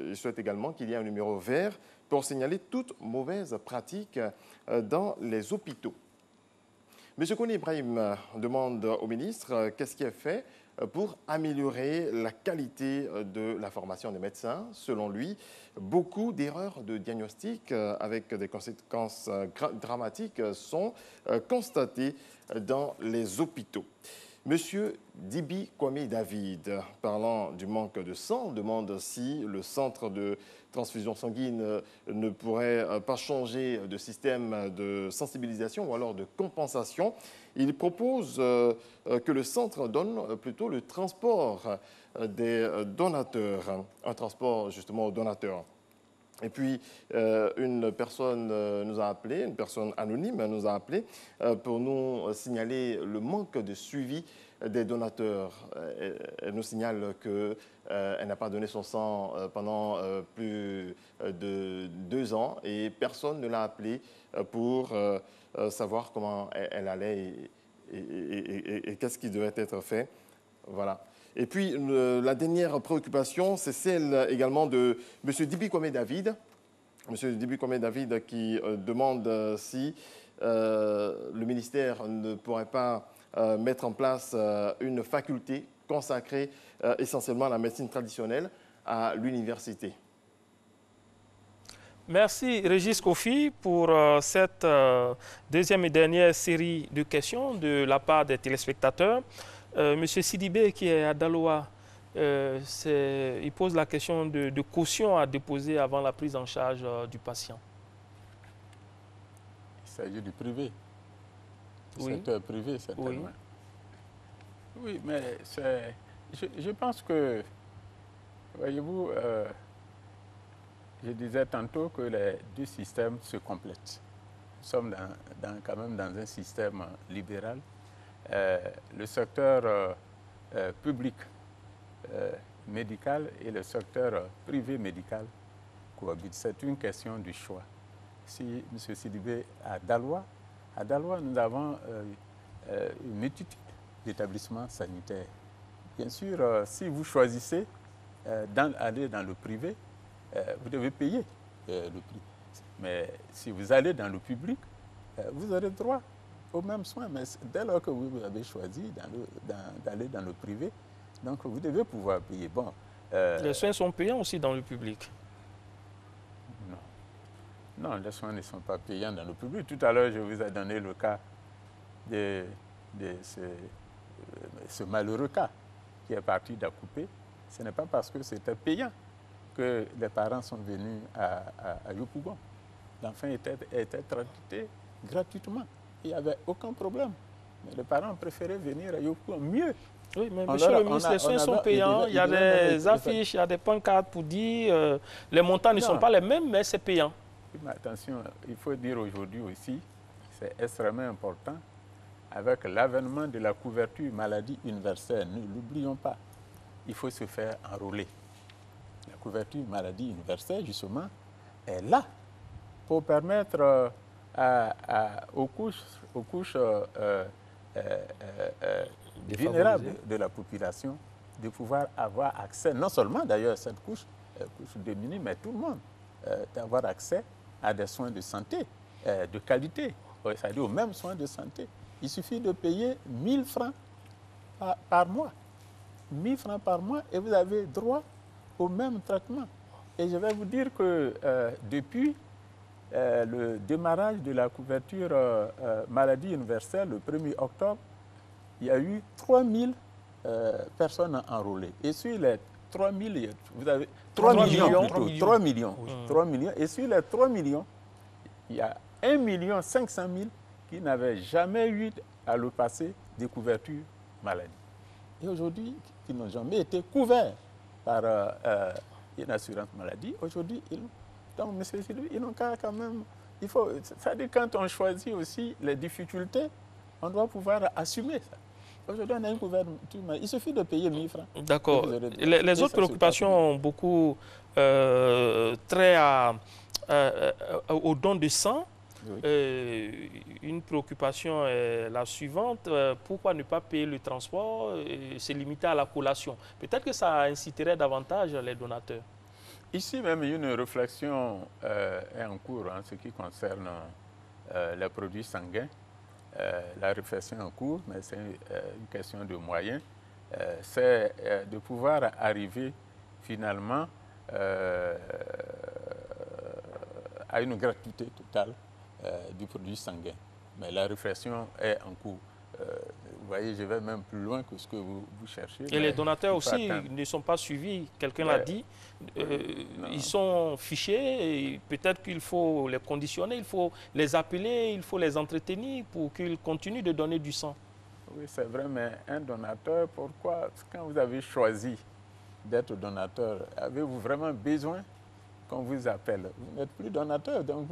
il souhaite également qu'il y ait un numéro vert pour signaler toute mauvaise pratique dans les hôpitaux. M. Kone Ibrahim demande au ministre qu'est-ce qui est fait pour améliorer la qualité de la formation des médecins. Selon lui, beaucoup d'erreurs de diagnostic avec des conséquences dramatiques sont constatées dans les hôpitaux. Monsieur Dibi Kwame David, parlant du manque de sang, demande si le centre de transfusion sanguine ne pourrait pas changer de système de sensibilisation ou alors de compensation. Il propose que le centre donne plutôt le transport des donateurs, un transport justement aux donateurs. Et puis, une personne nous a appelé, une personne anonyme nous a appelé pour nous signaler le manque de suivi des donateurs. Elle nous signale qu'elle n'a pas donné son sang pendant plus de 2 ans et personne ne l'a appelée pour savoir comment elle allait et qu'est-ce qui devait être fait. Voilà. Et puis, la dernière préoccupation, c'est celle également de M. Dibi Kwame David. M. Dibi Kwame David qui demande si le ministère ne pourrait pas mettre en place une faculté consacrée essentiellement à la médecine traditionnelle à l'université. Merci Régis Kofi pour cette deuxième et dernière série de questions de la part des téléspectateurs. Monsieur Sidibé, qui est à Daloa, il pose la question de caution à déposer avant la prise en charge du patient. Il s'agit du privé, du secteur privé, certainement. Oui, oui, mais je pense que, voyez-vous, je disais tantôt que les 2 systèmes se complètent. Nous sommes quand même dans un système libéral. Le secteur public médical et le secteur privé médical cohabitent. C'est une question du choix. Si M. Sidibé à Daloa À Daloa, nous avons une multitude d'établissements sanitaires. Bien sûr, si vous choisissez d'aller dans le privé, vous devez payer le prix. Mais si vous allez dans le public, vous aurez droit aux mêmes soins. Mais dès lors que vous avez choisi d'aller dans le privé, donc vous devez pouvoir payer. Bon, les soins sont payants aussi dans le public? Non, les soins ne sont pas payants dans le public. Tout à l'heure, je vous ai donné le cas de ce malheureux cas qui est parti d'Akoupé. Ce n'est pas parce que c'était payant que les parents sont venus à Yopougon. L'enfant était traité gratuitement. Il n'y avait aucun problème. Mais les parents préféraient venir à Yopougon mieux. Oui, mais monsieur le ministre, les soins sont payants. Il y a des affiches, il y a des pancartes pour dire les montants ne sont pas les mêmes, mais c'est payant. Mais attention, il faut dire aujourd'hui aussi, c'est extrêmement important, avec l'avènement de la couverture maladie universelle, ne l'oublions pas, il faut se faire enrôler. La couverture maladie universelle, justement, est là pour permettre aux couches vulnérables de la population de pouvoir avoir accès, non seulement d'ailleurs cette couche démunie, mais tout le monde, d'avoir accès à des soins de santé de qualité, c'est-à-dire aux mêmes soins de santé. Il suffit de payer 1 000 francs par mois. 1 000 francs par mois et vous avez droit au même traitement. Et je vais vous dire que depuis le démarrage de la couverture maladie universelle, le 1er octobre, il y a eu 3 000 personnes enrôlées. Et sur les 3 000, vous avez 3 millions plutôt, 3 millions. Oui. 3 millions. Et sur les 3 millions, il y a 1 500 000 qui n'avaient jamais eu à le passé de couverture maladie. Et aujourd'hui, qui n'ont jamais été couverts par une assurance maladie, aujourd'hui, donc, monsieur Sylvie, ils n'ont qu'à quand même... C'est-à-dire quand on choisit aussi les difficultés, on doit pouvoir assumer ça. Aujourd'hui, on a une couverture, il suffit de payer 1 000 francs. D'accord. Les autres préoccupations ont beaucoup trait au don de sang. Oui. Une préoccupation est la suivante. Pourquoi ne pas payer le transport et se limiter à la collation? Peut-être que ça inciterait davantage les donateurs. Ici même, une réflexion est en cours en ce qui concerne les produits sanguins. La réflexion est en cours, mais c'est une question de moyens. C'est de pouvoir arriver finalement à une gratuité totale du produit sanguin. Mais la réflexion est en cours. Vous voyez, je vais même plus loin que ce que vous cherchez. Et les donateurs aussi ne sont pas suivis, quelqu'un l'a dit. Ils sont fichés, peut-être qu'il faut les conditionner, il faut les appeler, il faut les entretenir pour qu'ils continuent de donner du sang. Oui, c'est vrai, mais un donateur, pourquoi, quand vous avez choisi d'être donateur, avez-vous vraiment besoin qu'on vous appelle? Vous n'êtes plus donateur, donc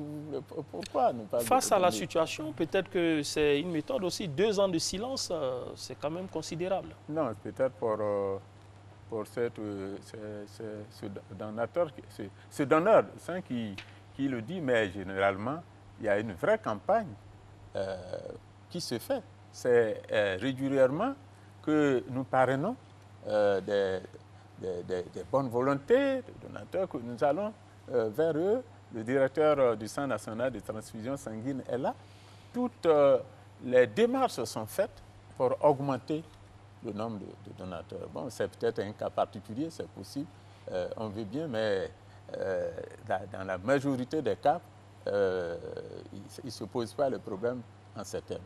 pourquoi ne pas... Face à la situation, peut-être que c'est une méthode aussi. 2 ans de silence, c'est quand même considérable. Non, peut-être pour ce donateur, ce donneur qui le dit, mais généralement, il y a une vraie campagne qui se fait. C'est régulièrement que nous parrainons des bonnes volontés, des donateurs, que nous allons vers eux. Le directeur du Centre national de transfusion sanguine est là. Toutes les démarches sont faites pour augmenter le nombre de donateurs. Bon, c'est peut-être un cas particulier, c'est possible, on veut bien, mais dans la majorité des cas, il ne se pose pas le problème en ces termes.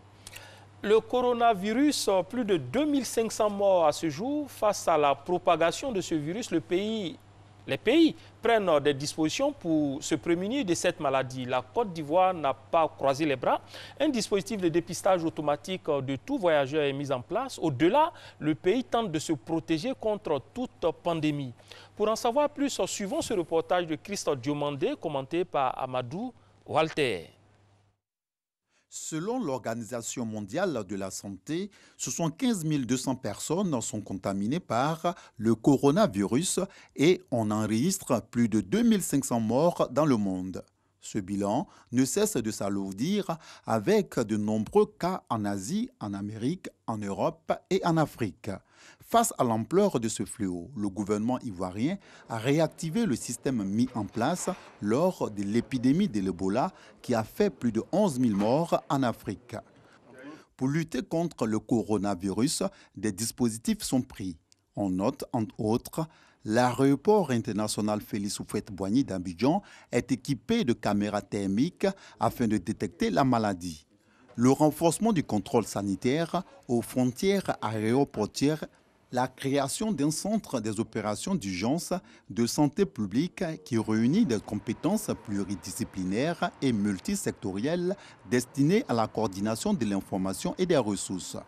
Le coronavirus, plus de 2500 morts à ce jour. Face à la propagation de ce virus, les pays prennent des dispositions pour se prémunir de cette maladie. La Côte d'Ivoire n'a pas croisé les bras. Un dispositif de dépistage automatique de tout voyageur est mis en place. Au-delà, le pays tente de se protéger contre toute pandémie. Pour en savoir plus, suivons ce reportage de Christophe Diomandé, commenté par Amadou Walter. Selon l'Organisation mondiale de la santé, 75 200 personnes sont contaminées par le coronavirus et on enregistre plus de 2500 morts dans le monde. Ce bilan ne cesse de s'alourdir avec de nombreux cas en Asie, en Amérique, en Europe et en Afrique. Face à l'ampleur de ce fléau, le gouvernement ivoirien a réactivé le système mis en place lors de l'épidémie de l'Ebola qui a fait plus de 11 000 morts en Afrique. Pour lutter contre le coronavirus, des dispositifs sont pris. On note, entre autres, l'aéroport international Félix Houphouët-Boigny d'Abidjan est équipé de caméras thermiques afin de détecter la maladie. Le renforcement du contrôle sanitaire aux frontières aéroportières, la création d'un centre des opérations d'urgence de santé publique qui réunit des compétences pluridisciplinaires et multisectorielles destinées à la coordination de l'information et des ressources.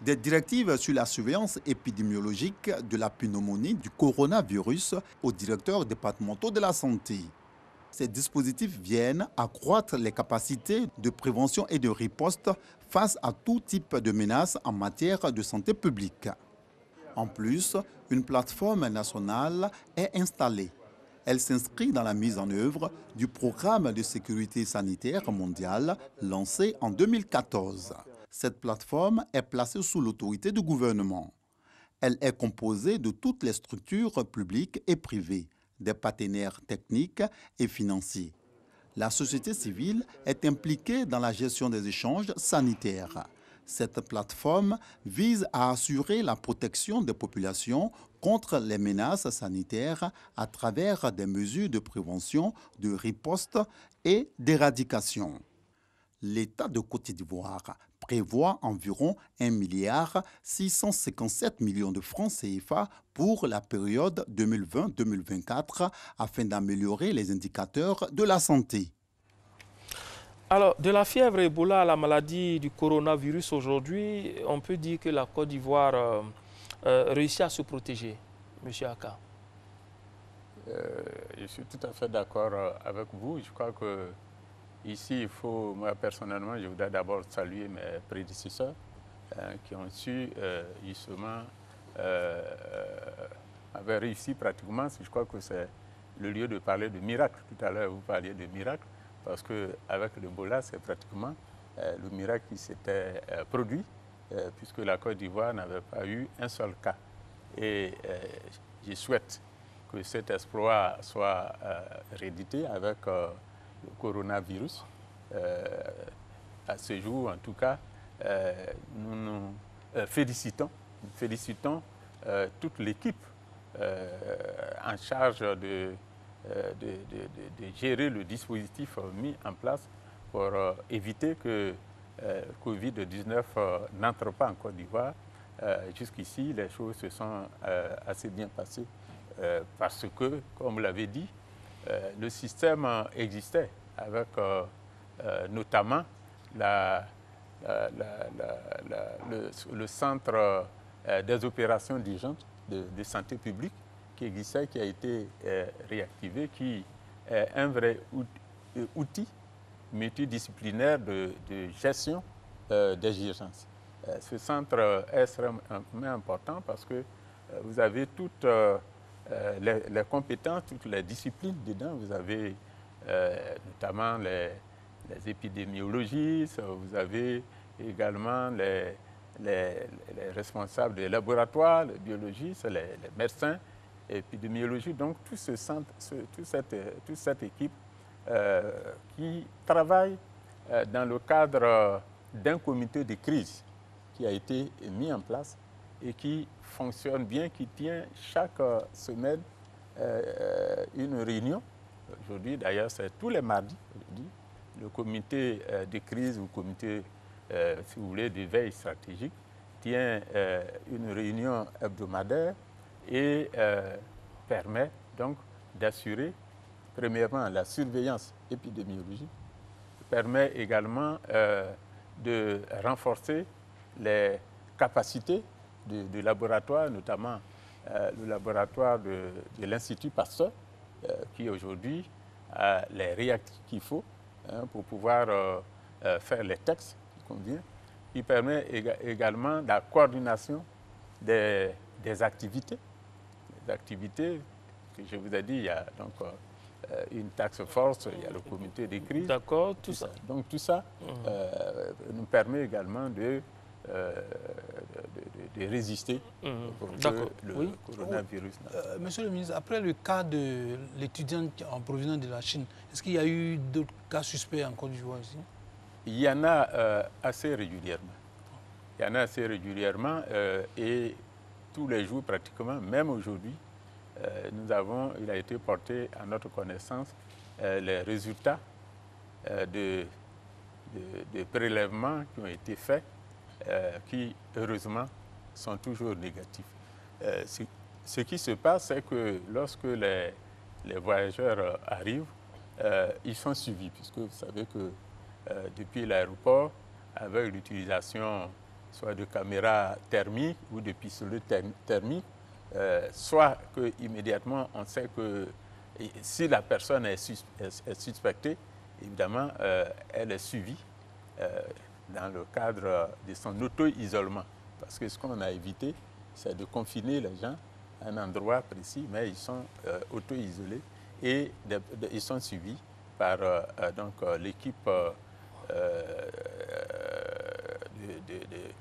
Des directives sur la surveillance épidémiologique de la pneumonie du coronavirus aux directeurs départementaux de la santé. Ces dispositifs viennent accroître les capacités de prévention et de riposte face à tout type de menaces en matière de santé publique. En plus, une plateforme nationale est installée. Elle s'inscrit dans la mise en œuvre du programme de sécurité sanitaire mondiale lancé en 2014. Cette plateforme est placée sous l'autorité du gouvernement. Elle est composée de toutes les structures publiques et privées, des partenaires techniques et financiers. La société civile est impliquée dans la gestion des échanges sanitaires. Cette plateforme vise à assurer la protection des populations contre les menaces sanitaires à travers des mesures de prévention, de riposte et d'éradication. L'État de Côte d'Ivoire prévoit environ 1,657 milliard de francs CFA pour la période 2020-2024 afin d'améliorer les indicateurs de la santé. Alors, de la fièvre Ebola à la maladie du coronavirus aujourd'hui, on peut dire que la Côte d'Ivoire réussit à se protéger, M. Aka. Je suis tout à fait d'accord avec vous. Je crois que ici, il faut, moi personnellement, je voudrais d'abord saluer mes prédécesseurs qui ont su justement, avaient réussi pratiquement, je crois que c'est le lieu de parler de miracle. Tout à l'heure, vous parliez de miracle. Parce qu'avec l'Ebola, c'est pratiquement le miracle qui s'était produit, puisque la Côte d'Ivoire n'avait pas eu un seul cas. Et je souhaite que cet exploit soit réédité avec le coronavirus. À ce jour, en tout cas, nous nous félicitons toute l'équipe en charge de gérer le dispositif mis en place pour éviter que Covid-19 n'entre pas en Côte d'Ivoire. Jusqu'ici, les choses se sont assez bien passées parce que, comme vous l'avez dit, le système existait avec notamment le centre des opérations d'urgence de santé publique qui existait, qui a été réactivé, qui est un vrai outil multidisciplinaire de gestion des urgences. Ce centre est extrêmement important parce que vous avez toutes les compétences, toutes les disciplines dedans. Vous avez notamment les épidémiologistes, vous avez également les responsables des laboratoires, les biologistes, les médecins, épidémiologie, donc toute cette équipe qui travaille dans le cadre d'un comité de crise qui a été mis en place et qui fonctionne bien, qui tient chaque semaine une réunion. Aujourd'hui, d'ailleurs, c'est tous les mardis, le comité de crise ou comité, si vous voulez, de veille stratégique tient une réunion hebdomadaire et permet donc d'assurer, premièrement, la surveillance épidémiologique, permet également de renforcer les capacités de laboratoire, notamment le laboratoire de l'Institut Pasteur, qui aujourd'hui a les réactifs qu'il faut pour pouvoir faire les textes qui conviennent. Il permet également la coordination des activités. Les activités que je vous ai dit, il y a donc une task force, il y a le comité de crise. D'accord, tout ça. Donc tout ça nous permet également de résister pour que le coronavirus... Monsieur le ministre, après le cas de l'étudiante en provenance de la Chine, est-ce qu'il y a eu d'autres cas suspects en Côte d'Ivoire ici? Il y en a assez régulièrement. Il y en a assez régulièrement et tous les jours pratiquement, même aujourd'hui, il a été porté à notre connaissance les résultats de prélèvements qui ont été faits, qui heureusement sont toujours négatifs. Ce qui se passe, c'est que lorsque les voyageurs arrivent, ils sont suivis, puisque vous savez que depuis l'aéroport, avec l'utilisation soit de caméras thermiques ou de pistolets thermiques, soit qu'immédiatement on sait que si la personne est suspectée, évidemment, elle est suivie dans le cadre de son auto-isolement. Parce que ce qu'on a évité, c'est de confiner les gens à un endroit précis, mais ils sont auto-isolés et ils sont suivis par l'équipe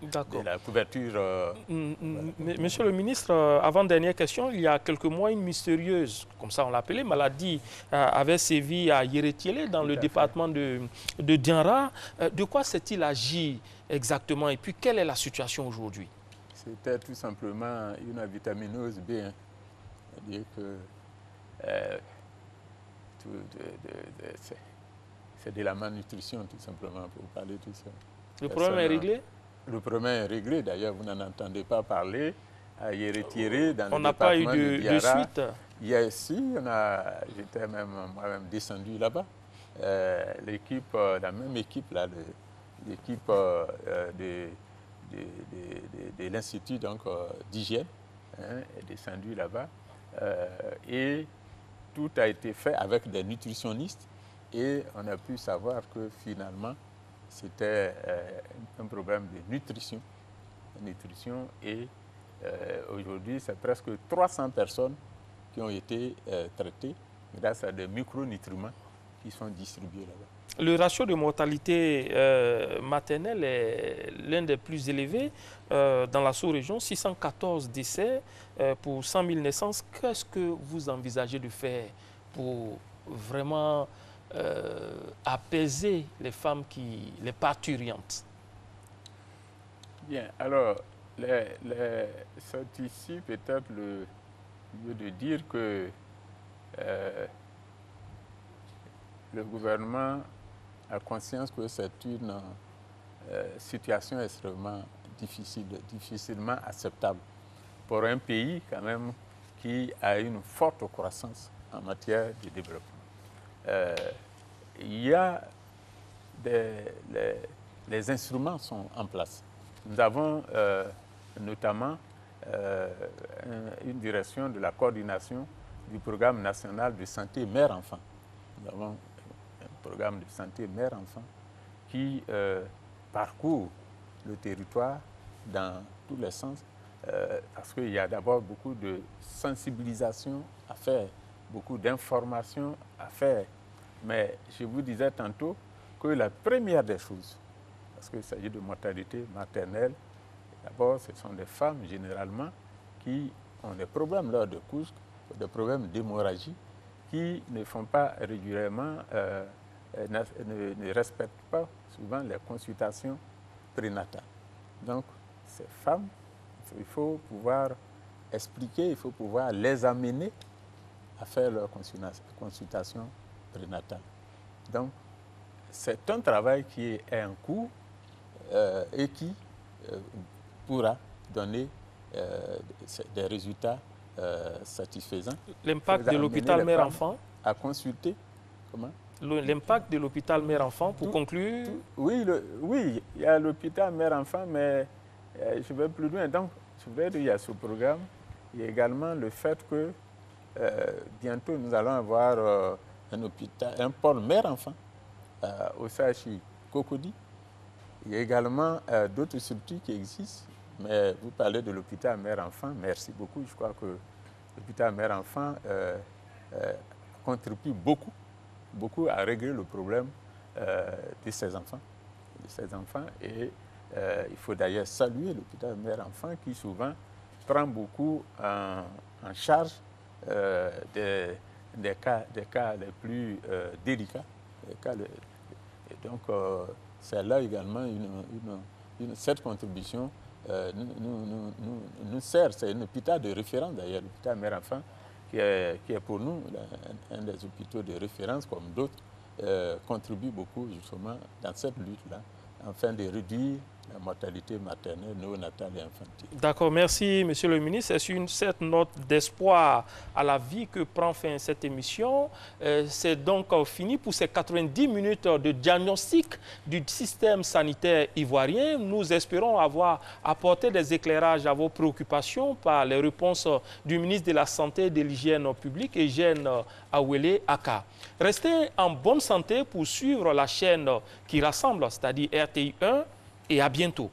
de la couverture. Monsieur le ministre, avant-dernière question, il y a quelques mois, une mystérieuse, comme ça on l'appelait, maladie avait sévi à Yérétiélé, dans le département de Dianra. De quoi s'est-il agi exactement et puis quelle est la situation aujourd'hui? C'était tout simplement une avitaminose B. C'est-à-dire que c'est de la malnutrition, tout simplement, pour parler de tout ça. Le problème est réglé? Le problème est réglé. D'ailleurs, vous n'en entendez pas parler. À Yérétiéré, dans on le n'a pas eu département de de Diarra, suite? J'étais même moi-même descendu là-bas. L'équipe, la même équipe, l'équipe de l'Institut d'hygiène est descendue là-bas. Et tout a été fait avec des nutritionnistes. Et on a pu savoir que finalement, c'était un problème de nutrition. Et aujourd'hui, c'est presque 300 personnes qui ont été traitées grâce à des micronutriments qui sont distribués là-bas. Le ratio de mortalité maternelle est l'un des plus élevés dans la sous-région, 614 décès pour 100 000 naissances. Qu'est-ce que vous envisagez de faire pour vraiment apaiser les femmes, les parturientes? Bien, alors, c'est ici peut-être le lieu de dire que le gouvernement a conscience que c'est une situation extrêmement difficile, difficilement acceptable pour un pays quand même qui a une forte croissance en matière de développement. Il y a les instruments sont en place. Nous avons notamment une direction de la coordination du programme national de santé mère-enfant. Nous avons un programme de santé mère-enfant qui parcourt le territoire dans tous les sens parce qu'il y a d'abord beaucoup de sensibilisation à faire, beaucoup d'informations à faire. Mais je vous disais tantôt que la première des choses, parce qu'il s'agit de mortalité maternelle, d'abord ce sont des femmes généralement qui ont des problèmes lors de couche, des problèmes d'hémorragie, qui ne font pas régulièrement, ne respectent pas souvent les consultations prénatales. Donc ces femmes, il faut pouvoir expliquer, il faut pouvoir les amener à faire leur consultation prénatale. Donc, c'est un travail qui est en cours et qui pourra donner des résultats satisfaisants. L'impact de l'hôpital mère-enfant à consulter. Comment? L'impact de l'hôpital mère-enfant, pour conclure? Oui, il y a l'hôpital mère-enfant, mais je vais plus loin. Donc, je voudrais dire, il y a ce programme. Il y a également le fait que bientôt, nous allons avoir un pôle mère-enfant au CHU Cocody. Il y a également d'autres structures qui existent, mais vous parlez de l'hôpital mère-enfant. Merci beaucoup. Je crois que l'hôpital mère-enfant contribue beaucoup à régler le problème de ces enfants. Et il faut d'ailleurs saluer l'hôpital mère-enfant qui souvent prend beaucoup en charge des cas les plus délicats. Et donc, c'est là également cette contribution nous sert. C'est un hôpital de référence d'ailleurs, l'hôpital mère-enfant, qui est pour nous un des hôpitaux de référence comme d'autres, contribue beaucoup justement dans cette lutte-là, afin de réduire la mortalité maternelle, néonatale et infantile. D'accord, merci Monsieur le ministre. C'est sur cette note d'espoir à la vie que prend fin cette émission. C'est donc fini pour ces 90 minutes de diagnostic du système sanitaire ivoirien. Nous espérons avoir apporté des éclairages à vos préoccupations par les réponses du ministre de la Santé et de l'Hygiène publique, Eugène Awele Aka. Restez en bonne santé pour suivre la chaîne qui rassemble, c'est-à-dire RTI 1, et à bientôt.